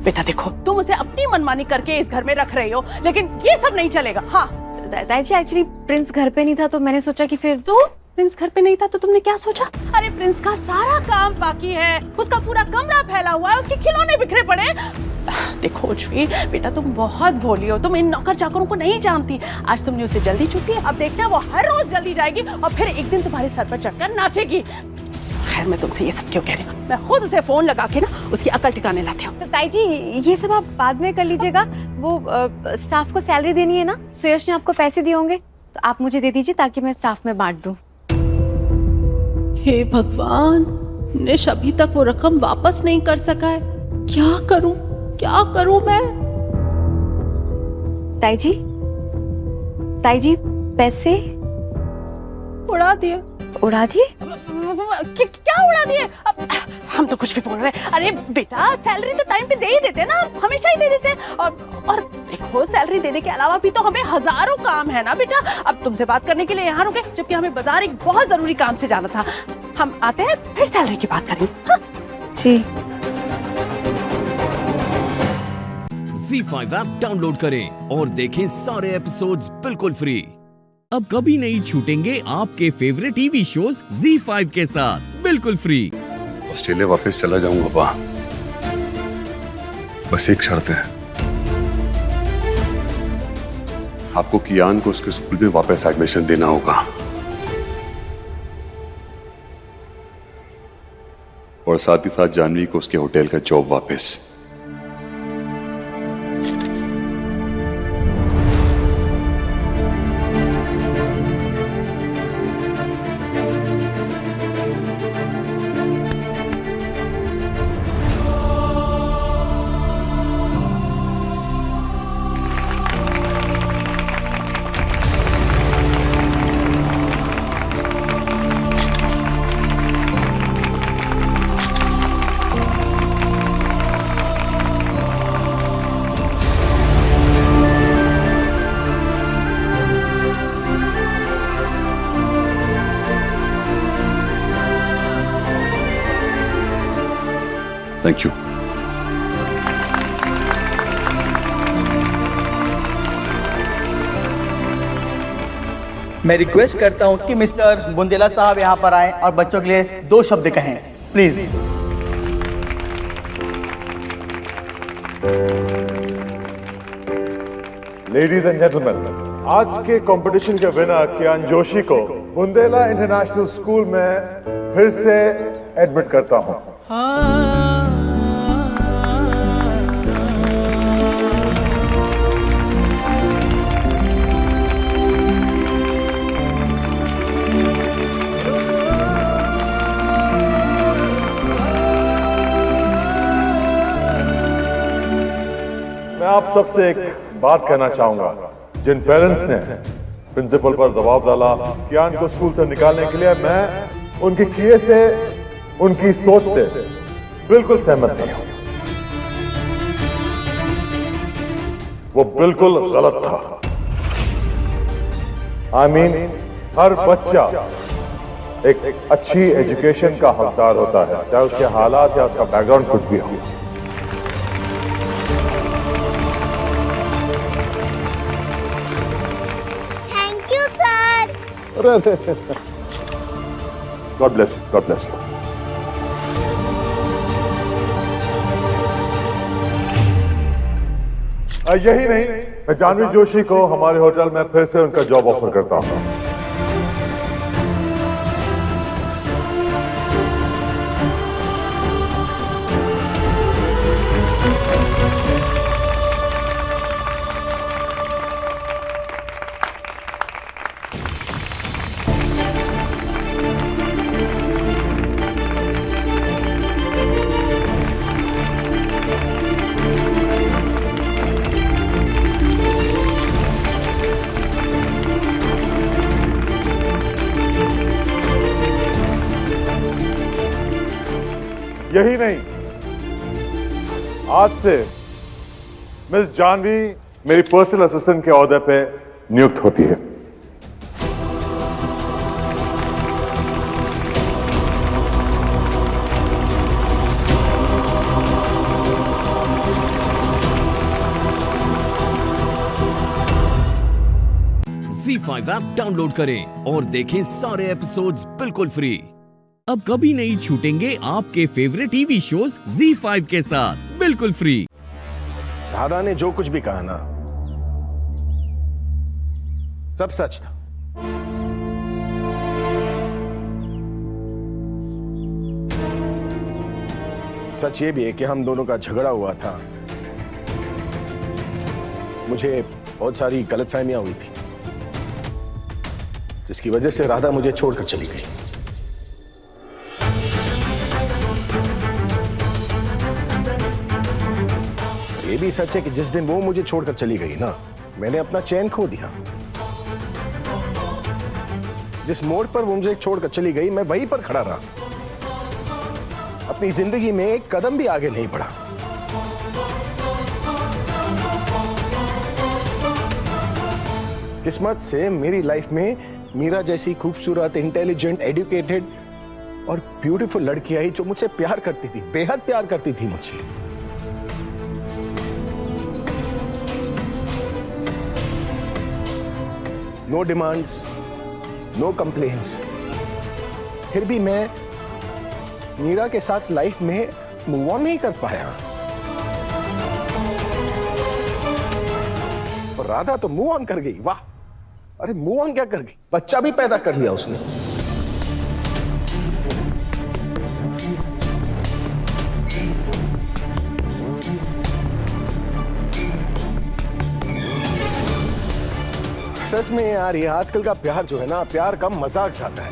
बेटा, देखो तुम उसे अपनी मनमानी करके इस घर में रख रही हो, लेकिन ये सब नहीं चलेगा। हाँ ताई जी, एक्चुअली प्रिंस घर पे नहीं था तो मैंने सोचा कि फिर। तो प्रिंस घर पे नहीं था तो तुमने क्या सोचा? अरे प्रिंस का सारा काम बाकी है, उसका पूरा कमरा फैला हुआ है, उसके खिलौने बिखरे पड़े। देखो उज्वी बेटा, तुम बहुत भोली हो, तुम इन नौकर चाकरों को नहीं जानती। आज तुमने उसे जल्दी छुट्टी, अब देखना वो हर रोज जल्दी जाएगी और फिर एक दिन तुम्हारे सर पर चढ़कर नाचेगी। खैर मैं तुमसे ये सब क्यों कह रही हूँ, मैं खुद उसे फोन लगा के ना उसकी अकल ठिकाने लाती हूँ। तो ताई जी, ये सब आप बाद में कर लीजिएगा। वो स्टाफ को सैलरी देनी है ना, सुयश ने आपको पैसे दिए होंगे, तो आप मुझे दे दीजिए ताकि मैं स्टाफ में बांट दूँ। हे भगवान, निश अभी तक वो रकम वापस नहीं कर सका है। क्या करूं, क्या करूं मैं? ताई जी, पैसे उड़ा दिए। उड़ा दिए? क्या उड़ा दिए? हम तो कुछ भी बोल रहे हैं। अरे बेटा, सैलरी तो टाइम पे दे ही देते ना, हमेशा ही दे देते हैं। और देखो, सैलरी देने के अलावा भी तो हमें हजारों काम है ना बेटा। अब तुमसे बात करने के लिए यहाँ रुके, जबकि हमें बाजार एक बहुत जरूरी काम से जाना था। हम आते हैं, फिर सैलरी की बात करेंगे। हाँ? जी। ZEE5 ऐप डाउनलोड करें और देखें सारे एपिसोड्स बिल्कुल फ्री। अब कभी नहीं छूटेंगे आपके फेवरेट टीवी शोज ZEE5 के साथ बिल्कुल फ्री। ऑस्ट्रेलिया वापस चला जाऊंगा पापा, बस एक शर्त है, आपको कियान को उसके स्कूल में वापस एडमिशन देना होगा और साथ ही साथ जानवी को उसके होटल का जॉब वापस। Thank you. मैं रिक्वेस्ट करता हूं कि मिस्टर बुंदेला साहब यहां पर आएं और बच्चों के लिए 2 शब्द कहें, प्लीज। लेडीज एंड जेंटलमैन, आज के कंपटीशन के विनर कियान जोशी को बुंदेला इंटरनेशनल स्कूल में फिर से एडमिट करता हूं। मैं आप सबसे एक बात कहना चाहूंगा। जिन पेरेंट्स ने प्रिंसिपल पर दबाव डाला कियान को स्कूल से निकालने के लिए, मैं उनके किए से, उनकी सोच से बिल्कुल सहमत नहीं हूं। वो बिल्कुल गलत था। I mean, हर बच्चा एक अच्छी एजुकेशन का हकदार होता है, चाहे उसके हालात या उसका बैकग्राउंड कुछ भी हो। Thank you sir. God bless you, God bless you. यही नहीं, मैं जानवी जोशी को हमारे होटल में फिर से उनका जॉब ऑफर करता हूं। यही नहीं, आज से मिस जानवी मेरी पर्सनल असिस्टेंट के ओहदे पे नियुक्त होती है। ZEE5 ऐप डाउनलोड करें और देखें सारे एपिसोड्स बिल्कुल फ्री। अब कभी नहीं छूटेंगे आपके फेवरेट टीवी शोज ZEE5 के साथ बिल्कुल फ्री। राधा ने जो कुछ भी कहा ना, सब सच था। सच ये भी है कि हम दोनों का झगड़ा हुआ था। मुझे बहुत सारी गलतफहमियां हुई थी, जिसकी वजह से राधा मुझे छोड़कर चली गई। ये भी सच है कि जिस दिन वो मुझे छोड़कर चली गई ना, मैंने अपना चैन खो दिया। जिस मोड़ पर वो मुझे छोड़कर चली गई, मैं वहीं पर खड़ा रहा, अपनी जिंदगी में एक कदम भी आगे नहीं बढ़ा। किस्मत से मेरी लाइफ में मीरा जैसी खूबसूरत, इंटेलिजेंट, एजुकेटेड और ब्यूटीफुल लड़की आई जो मुझसे प्यार करती थी, बेहद प्यार करती थी मुझे। नो डिमांड्स, नो कंप्लेंट्स, फिर भी मैं मीरा के साथ लाइफ में मूव ऑन नहीं कर पाया। और राधा तो मूव ऑन कर गई। वाह! अरे मूव ऑन क्या कर गई, बच्चा भी पैदा कर लिया उसने। सच में यार, ये आजकल का प्यार जो है ना, प्यार का मजाक सा है।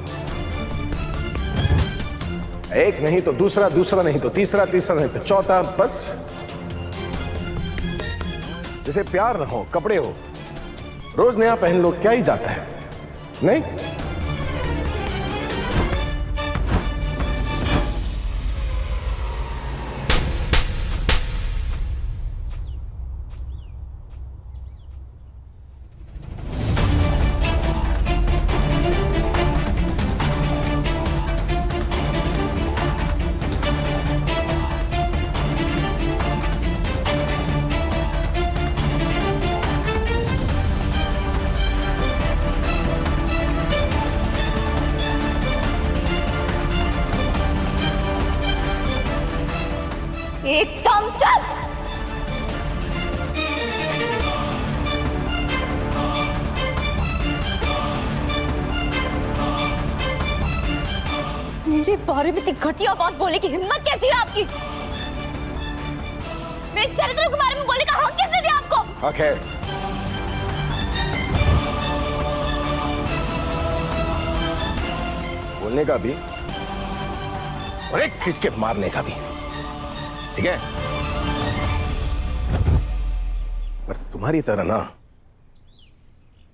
एक नहीं तो दूसरा, दूसरा नहीं तो तीसरा, तीसरा नहीं तो चौथा, बस जैसे प्यार ना हो, कपड़े हो, रोज नया पहन लो, क्या ही जाता है, नहीं? एकदम चुप। मुझे बारे में इतनी घटिया बात बोले की हिम्मत कैसी है आपकी? मेरे चरित्र के बारे में बोले का हक किसने दिया आपको? हक है। बोलने का भी और एक खींच के मारने का भी, ठीक है? पर तुम्हारी तरह ना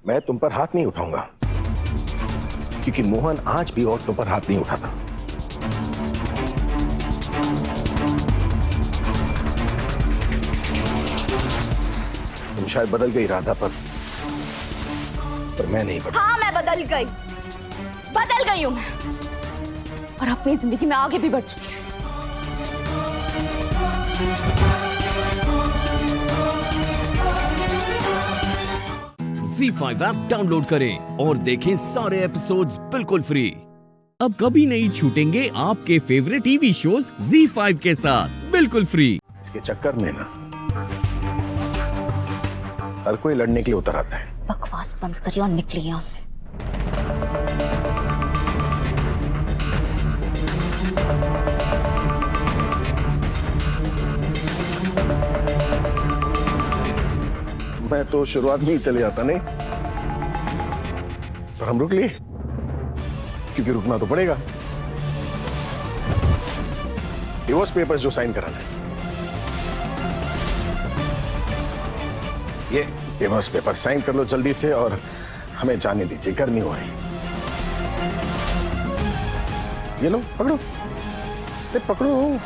मैं तुम पर हाथ नहीं उठाऊंगा, क्योंकि मोहन आज भी औरतों पर हाथ नहीं उठाता। तुम शायद बदल गई राधा, पर मैं नहीं बदल। हाँ, मैं बदल गई हूँ मैं, और अपनी जिंदगी में आगे भी बढ़ चुकी हूँ। ZEE5 ऐप डाउनलोड करें और देखें सारे एपिसोड्स बिल्कुल फ्री। अब कभी नहीं छूटेंगे आपके फेवरेट टीवी शोज ZEE5 के साथ बिल्कुल फ्री। इसके चक्कर में ना हर कोई लड़ने के लिए उतर आता है। बकवास बंद करिए और निकलिए यहाँ से। मैं तो शुरुआत में ही चले जाता नहीं, पर हम रुक लिए, क्योंकि रुकना तो पड़ेगा। डिवोर्स पेपर्स जो साइन कराना है, ये डिवोर्स पेपर साइन कर लो जल्दी से, और हमें जाने दीजिए, गर्मी हो रही। ये लो, पकड़ो, पकड़ो।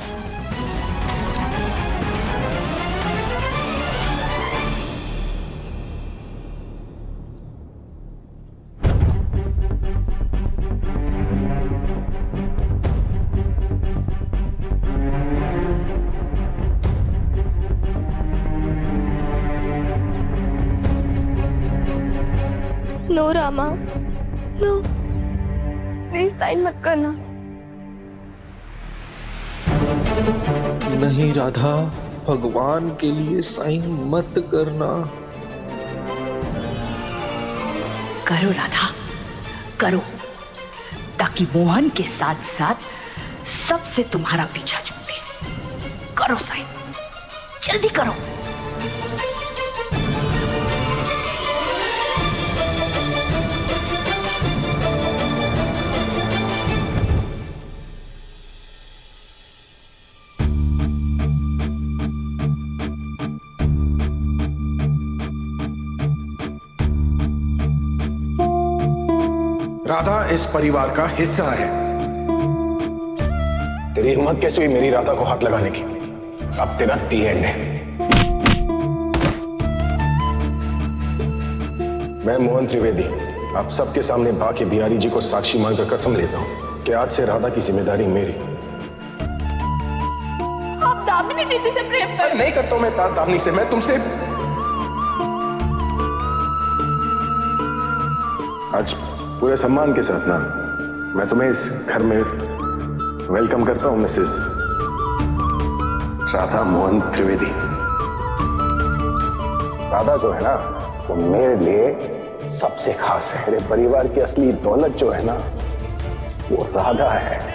No Rama, no, please sign मत करना। नहीं राधा, भगवान के लिए साइन मत करना। करो राधा, करो, ताकि मोहन के साथ साथ सबसे तुम्हारा पीछा छूटे। करो साइन, जल्दी करो। राधा इस परिवार का हिस्सा है। तेरी हिम्मत कैसे हुई मेरी राधा को हाथ लगाने की? अब तेरा दी एंड है। मैं मोहन त्रिवेदी आप सबके सामने बाकी बिहारी जी को साक्षी मानकर कसम लेता हूं कि आज से राधा की जिम्मेदारी मेरी। आप दामिनी दीदी से प्रेम कर। नहीं करता हूं मैं प्यार दामिनी से, मैं तुमसे। आज पूरे सम्मान के साथ ना मैं तुम्हें इस घर में वेलकम करता हूं, मिसेस राधा मोहन त्रिवेदी। राधा जो है ना वो मेरे लिए सबसे खास है। मेरे परिवार की असली दौलत जो है ना वो राधा है।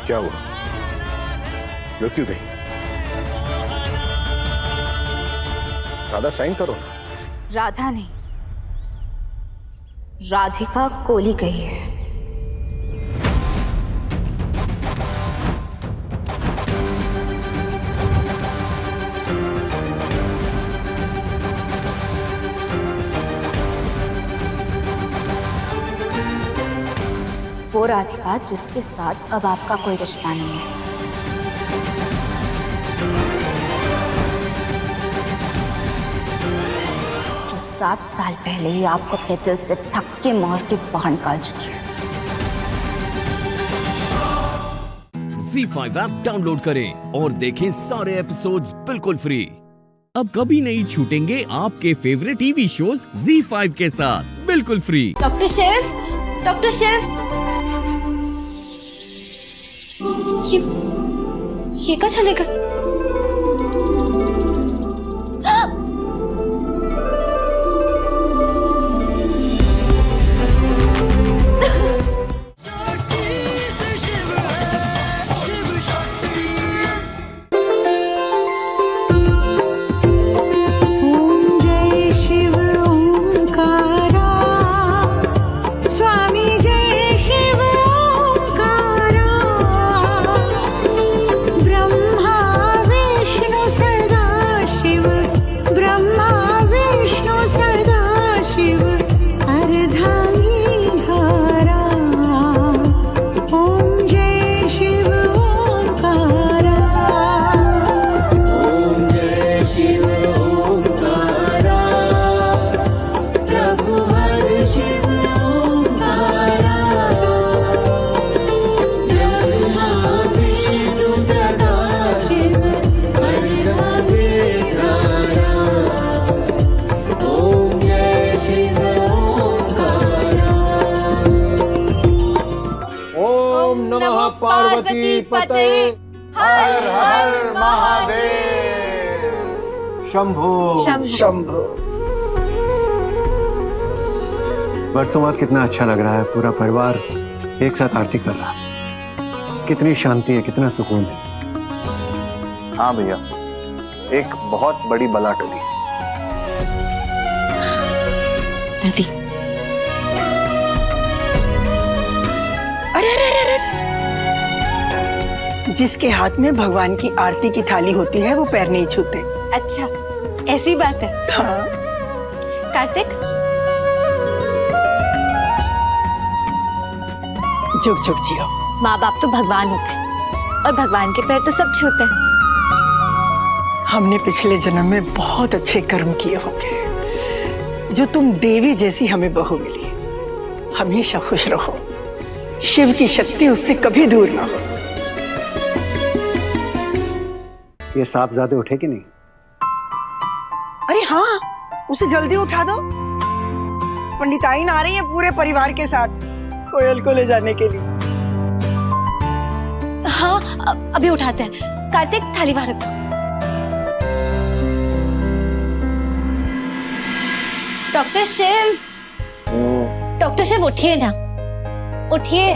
क्या हुआ? रुक क्यों गई? राधा साइन करो ना। राधा नहीं, राधिका कोली गई है। वो राधिका जिसके साथ अब आपका कोई रिश्ता नहीं है। जो 7 साल पहले ही आपको अपने दिल से धक्के मार के बाहर निकाल चुकी है। ZEE5 ऐप डाउनलोड करें और देखें सारे एपिसोड्स बिल्कुल फ्री। अब कभी नहीं छूटेंगे आपके फेवरेट टीवी शोज ZEE5 के साथ बिल्कुल फ्री। डॉक्टर शिव, डॉक्टर शिव, ये क्या चलेगा? ओम जय शिव पार्वती पते, हर हर महादेव। शंभो शंभो। बरसों बाद कितना अच्छा लग रहा है, पूरा परिवार एक साथ आरती कर रहा है। कितनी शांति है, कितना सुकून है। हाँ भैया, एक बहुत बड़ी बला टली। दादी, अरे अरे अरे, जिसके हाथ में भगवान की आरती की थाली होती है वो पैर नहीं छूते। अच्छा, ऐसी बात है। हाँ। कार्तिक, झुक झुक जियो। माँ बाप तो भगवान होते हैं और भगवान के पैर तो सब छूते हैं। हमने पिछले जन्म में बहुत अच्छे कर्म किए होंगे, जो तुम देवी जैसी हमें बहू मिली। हमेशा खुश रहो, शिव की शक्ति उससे कभी दूर ना हो। ये सांप ज्यादा उठे कि नहीं? अरे हाँ, उसे जल्दी उठा दो। पंडिताइन आ रही है पूरे परिवार के साथ कोयल को ले जाने के लिए। हाँ, अभी उठाते हैं। कार्तिक, थाली बाहर रख दो। डॉक्टर शिव, डॉक्टर शिव उठिए ना, उठिए।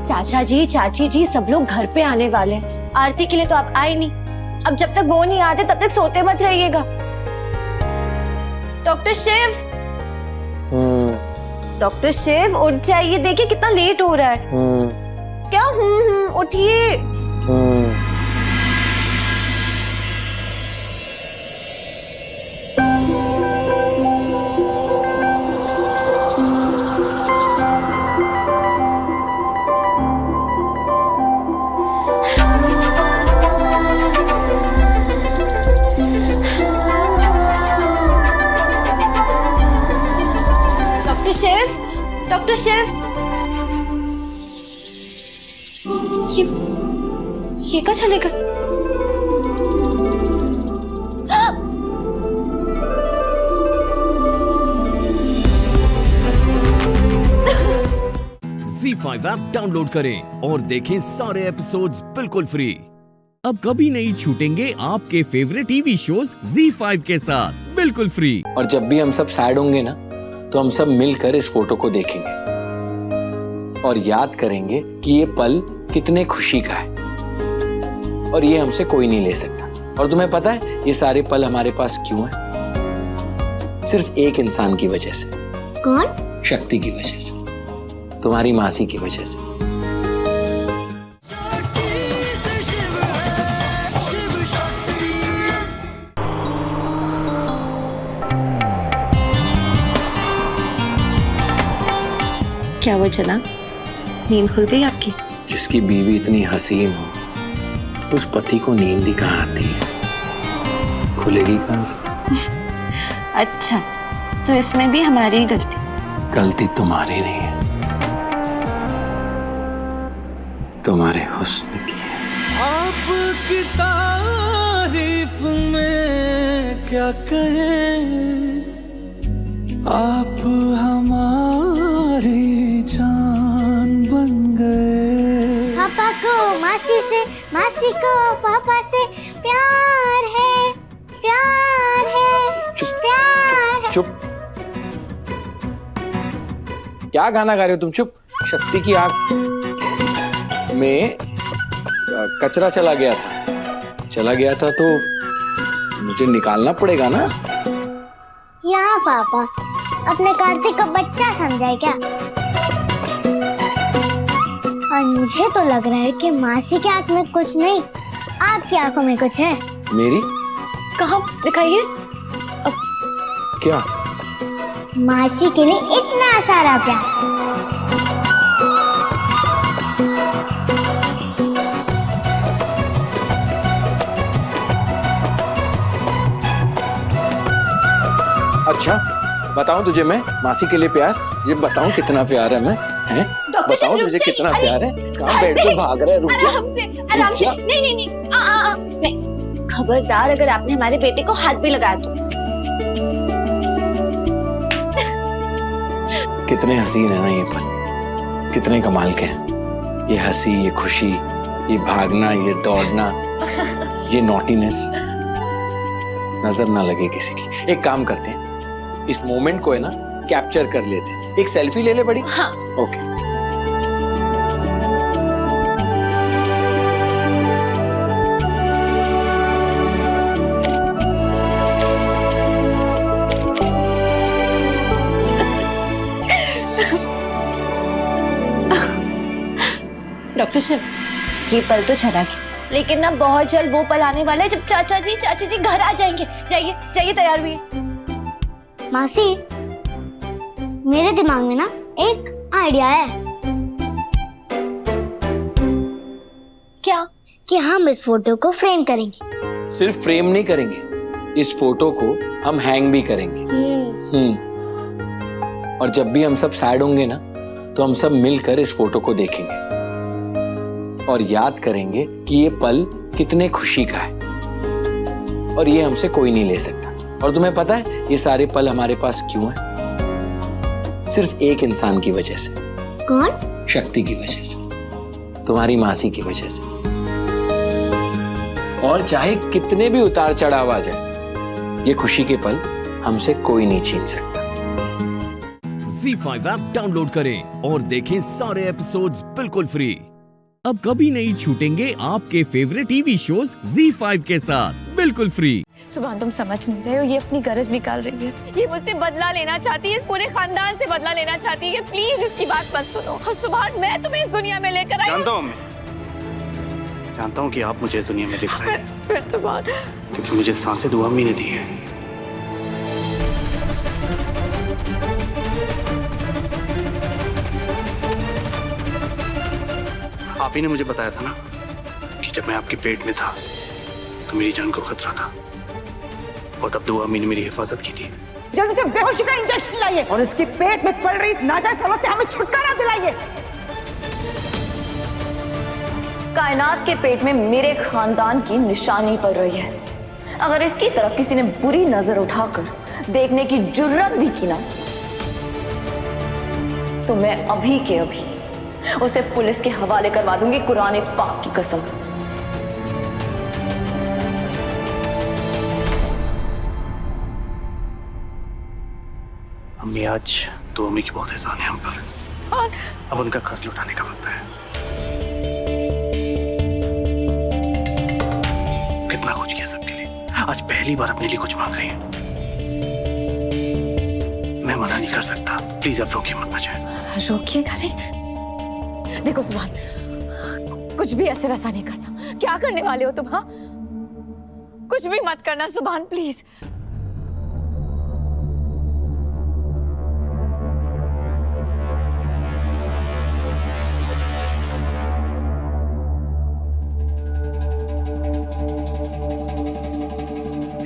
चाचा जी, चाची जी, सब लोग घर पे आने वाले हैं। आरती के लिए तो आप आए नहीं। अब जब तक वो नहीं आते तब तक सोते मत रहिएगा। डॉक्टर शिव, डॉक्टर शिव उठ जाइए, देखिए कितना लेट हो रहा है। क्या उठिए। डॉक्टर शिव, डॉक्टर शिव, ये क्या चलेगा? ZEE5 ऐप डाउनलोड करें और देखें सारे एपिसोड्स बिल्कुल फ्री। अब कभी नहीं छूटेंगे आपके फेवरेट टीवी शोज ZEE5 के साथ बिल्कुल फ्री। और जब भी हम सब सैड होंगे ना, तो हम सब मिलकर इस फोटो को देखेंगे और याद करेंगे कि ये पल कितने खुशी का है और ये हमसे कोई नहीं ले सकता। और तुम्हें पता है ये सारे पल हमारे पास क्यों है? सिर्फ एक इंसान की वजह से। कौन? शक्ति की वजह से, तुम्हारी मासी की वजह से। क्या हुआ जनाब, नींद खुल गई आपकी? जिसकी बीवी इतनी हसीन हो, उस पति को नींद ही कहाँ आती है? खुलेगी कहाँ से? अच्छा, तो इसमें भी हमारी गलती? गलती तुम्हारी नहीं है, तुम्हारे हुस्न की है। आपकी तारीफ में क्या कहें, आप हमारी जान बन गए। पापा को मासी से, मासी को पापा से प्यार है, प्यार है, प्यार है। चुप। क्या गाना गा रहे हो तुम? चुप। शक्ति की आंख में कचरा चला गया था तो मुझे निकालना पड़ेगा ना। यहाँ पापा अपने कार्तिक का बच्चा समझाए क्या? और मुझे तो लग रहा है कि मासी की आंख में कुछ नहीं, आपकी आंखों में कुछ है। मेरी? कहाँ दिखाइए। क्या? मासी के लिए इतना सारा प्यार। अच्छा, बताऊं तुझे मैं मासी के लिए प्यार? ये बताऊं कितना प्यार है मैं, हैं? बताओ मुझे कितना प्यार है। कहाँ बैठ के भाग रहा है? रुक जा। आराम से। नहीं। खबरदार अगर आपने हमारे बेटे को हाथ भी लगाया तो। कितने हसीन है ना ये पल, कितने कमाल के हैं। ये हंसी, ये खुशी, ये भागना, ये दौड़ना, ये नॉटीनेस नजर ना लगे किसी की। एक काम करते हैं, इस मोमेंट को है ना कैप्चर कर लेते हैं। एक सेल्फी ले ले बड़ी। हाँ। ओके। डॉक्टर शिव, ये पल तो चला गया, लेकिन ना बहुत जल्द वो पल आने वाला है जब चाची जी घर आ जाएंगे। जाइए जाइए, तैयार हुई। मासी, मेरे दिमाग में ना एक आइडिया है। क्या? कि हम इस फोटो को फ्रेम करेंगे। सिर्फ फ्रेम नहीं करेंगे, इस फोटो को हम हैंग भी करेंगे। और जब भी हम सब सैड होंगे ना, तो हम सब मिलकर इस फोटो को देखेंगे और याद करेंगे कि ये पल कितने खुशी का है और ये हमसे कोई नहीं ले सकता। और तुम्हें पता है ये सारे पल हमारे पास क्यों है? सिर्फ एक इंसान की वजह से। कौन? शक्ति की वजह से, तुम्हारी मासी की वजह से। और चाहे कितने भी उतार चढ़ाव आ जाए, ये खुशी के पल हमसे कोई नहीं छीन सकता। ZEE5 ऐप डाउनलोड करें और देखें सारे एपिसोड्स बिल्कुल फ्री। अब कभी नहीं छूटेंगे आपके फेवरेट टीवी शोज ZEE5 के साथ बिल्कुल फ्री। सुभान, तुम समझ नहीं रहे हो, ये अपनी गरज निकाल रही है। ये मुझसे बदला लेना चाहती है, इस पूरे खानदान से बदला लेना चाहती है। प्लीज इसकी बात मत सुनो। और सुभान, मैं तुम्हें इस दुनिया में लेकर आई हूँ। जानता हूँ कि आप मुझे इस दुनिया में दिख रहे हैं, फिर सुभान, क्योंकि मुझे सांसें दुआ अम्मी ने दी है। आप ही ने मुझे बताया था ना कि जब मैं आपके पेट में था तो मेरी जान को खतरा था, और तब दुआ अम्मी ने मेरी हिफाजत की थी। जल्दी से बेहोशी का इंजेक्शन लाइए और इसके पेट में पड़ रही नाजायज हवा से हमें छुटकारा दिलाइए। कायनात के पेट में मेरे खानदान की निशानी पड़ रही है। अगर इसकी तरफ किसी ने बुरी नजर उठाकर देखने की जुर्रत भी की ना, तो मैं अभी के अभी उसे पुलिस के हवाले करवा दूंगी, कुरान पाक की कसम। अम्मी, आज तो अम्मी की बहुत एहसान है हम पर। अब उनका कर्ज लौटाने का वक्त है। कितना कुछ किया सबके लिए, आज पहली बार अपने लिए कुछ मांग रही है। मैं मना नहीं कर सकता, प्लीज अब रोकिए मत मुझे। रोकिएगा नहीं? देखो सुभान, कुछ भी ऐसे वैसा नहीं करना। क्या करने वाले हो तुम? हाँ, कुछ भी मत करना सुभान, प्लीज।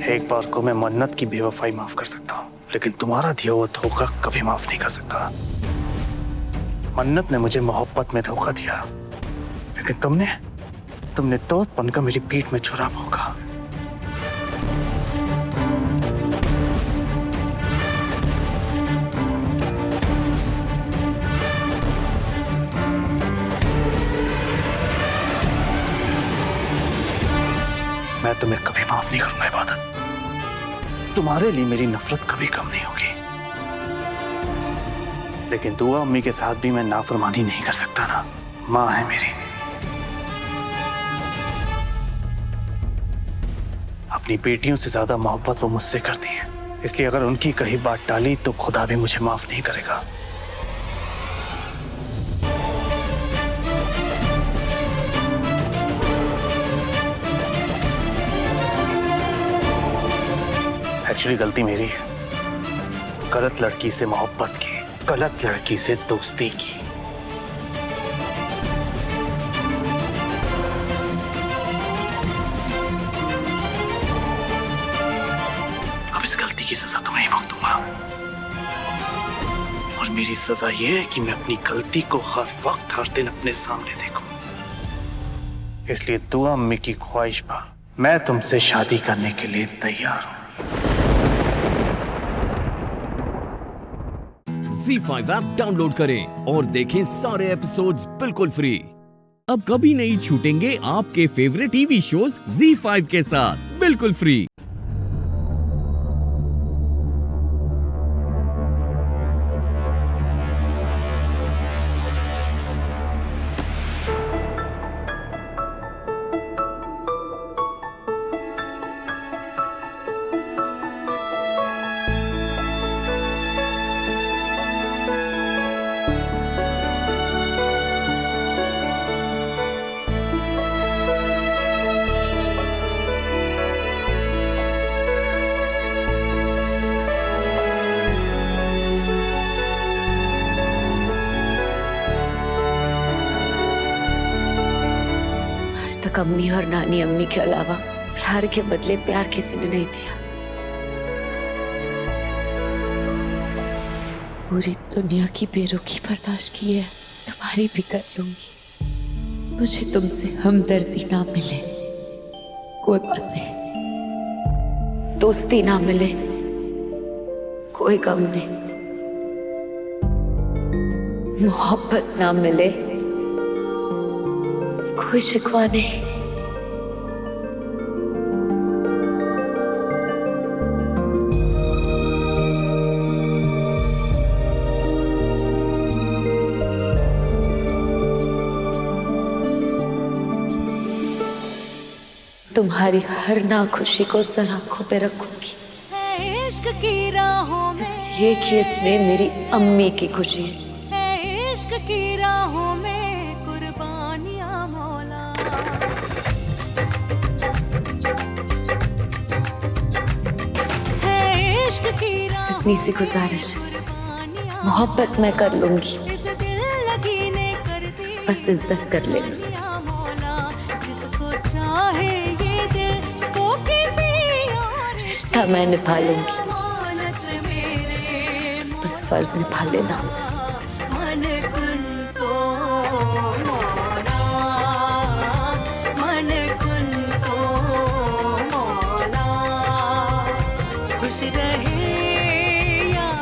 एक बार को मैं मन्नत की बेवफाई माफ कर सकता हूँ, लेकिन तुम्हारा दिया हुआ धोखा कभी माफ नहीं कर सकता। मन्नत ने मुझे मोहब्बत में धोखा दिया, लेकिन तुमने दोस्त बनकर मेरी पीठ में छुरा भोंका। मैं तुम्हें कभी माफ नहीं करूंगा इबादत। तुम्हारे लिए मेरी नफरत कभी कम नहीं होगी, लेकिन दुआ अम्मी के साथ भी मैं नाफरमानी नहीं कर सकता ना। माँ है मेरी, अपनी बेटियों से ज्यादा मोहब्बत वो मुझसे करती है, इसलिए अगर उनकी कहीं बात टाली तो खुदा भी मुझे माफ नहीं करेगा। एक्चुअली गलती मेरी है, गलत लड़की से मोहब्बत की, गलत लड़की से दोस्ती की। अब इस गलती की सजा तुम्हें ही भुगतूंगा, और मेरी सजा यह है कि मैं अपनी गलती को हर वक्त हर दिन अपने सामने देखूं। इसलिए दुआ अम्मी की ख्वाहिश पर मैं तुमसे शादी करने के लिए तैयार हूं। ZEE5 ऐप डाउनलोड करें और देखें सारे एपिसोड्स बिल्कुल फ्री। अब कभी नहीं छूटेंगे आपके फेवरेट टीवी शोज ZEE5 के साथ बिल्कुल फ्री। तक अम्मी और नानी अम्मी के अलावा प्यार के बदले प्यार किसी ने नहीं दिया। पूरी दुनिया की बेरुखी बर्दाश्त की है, तुम्हारी भी कर लूंगी। मुझे तुमसे हमदर्दी ना मिले कोई बात नहीं, दोस्ती ना मिले कोई गम नहीं, मोहब्बत ना मिले कोई शिकवा नहीं। तुम्हारी हर नाखुशी को सर आंखों पे रखूंगी, इसलिए कि इसमें मेरी अम्मी की खुशी है। इश्क की राहों में कुर्बानियां मौला। बस इतनी सी गुजारिश, मोहब्बत मैं कर लूंगी, बस इज्जत कर लेना। रिश्ता मैं निभा लूंगी, बस फर्ज निभा लेना।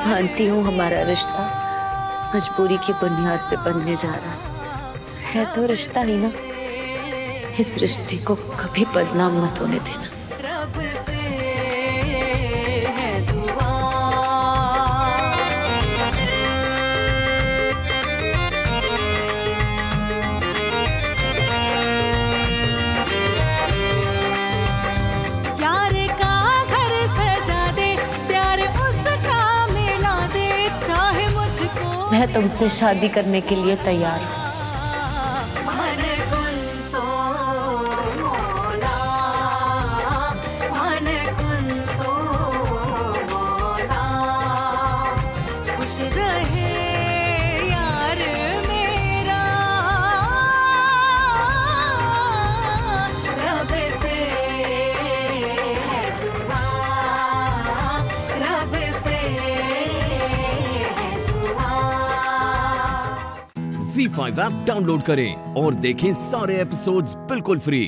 मानती हूँ हमारा रिश्ता मजबूरी की बुनियाद पे बनने जा रहा है तो रिश्ता ही ना। इस रिश्ते को कभी बदनाम मत होने देना। मैं तुमसे शादी करने के लिए तैयार हूँ। ZEE5 ऐप डाउनलोड करें और देखें सारे एपिसोड्स बिल्कुल फ्री।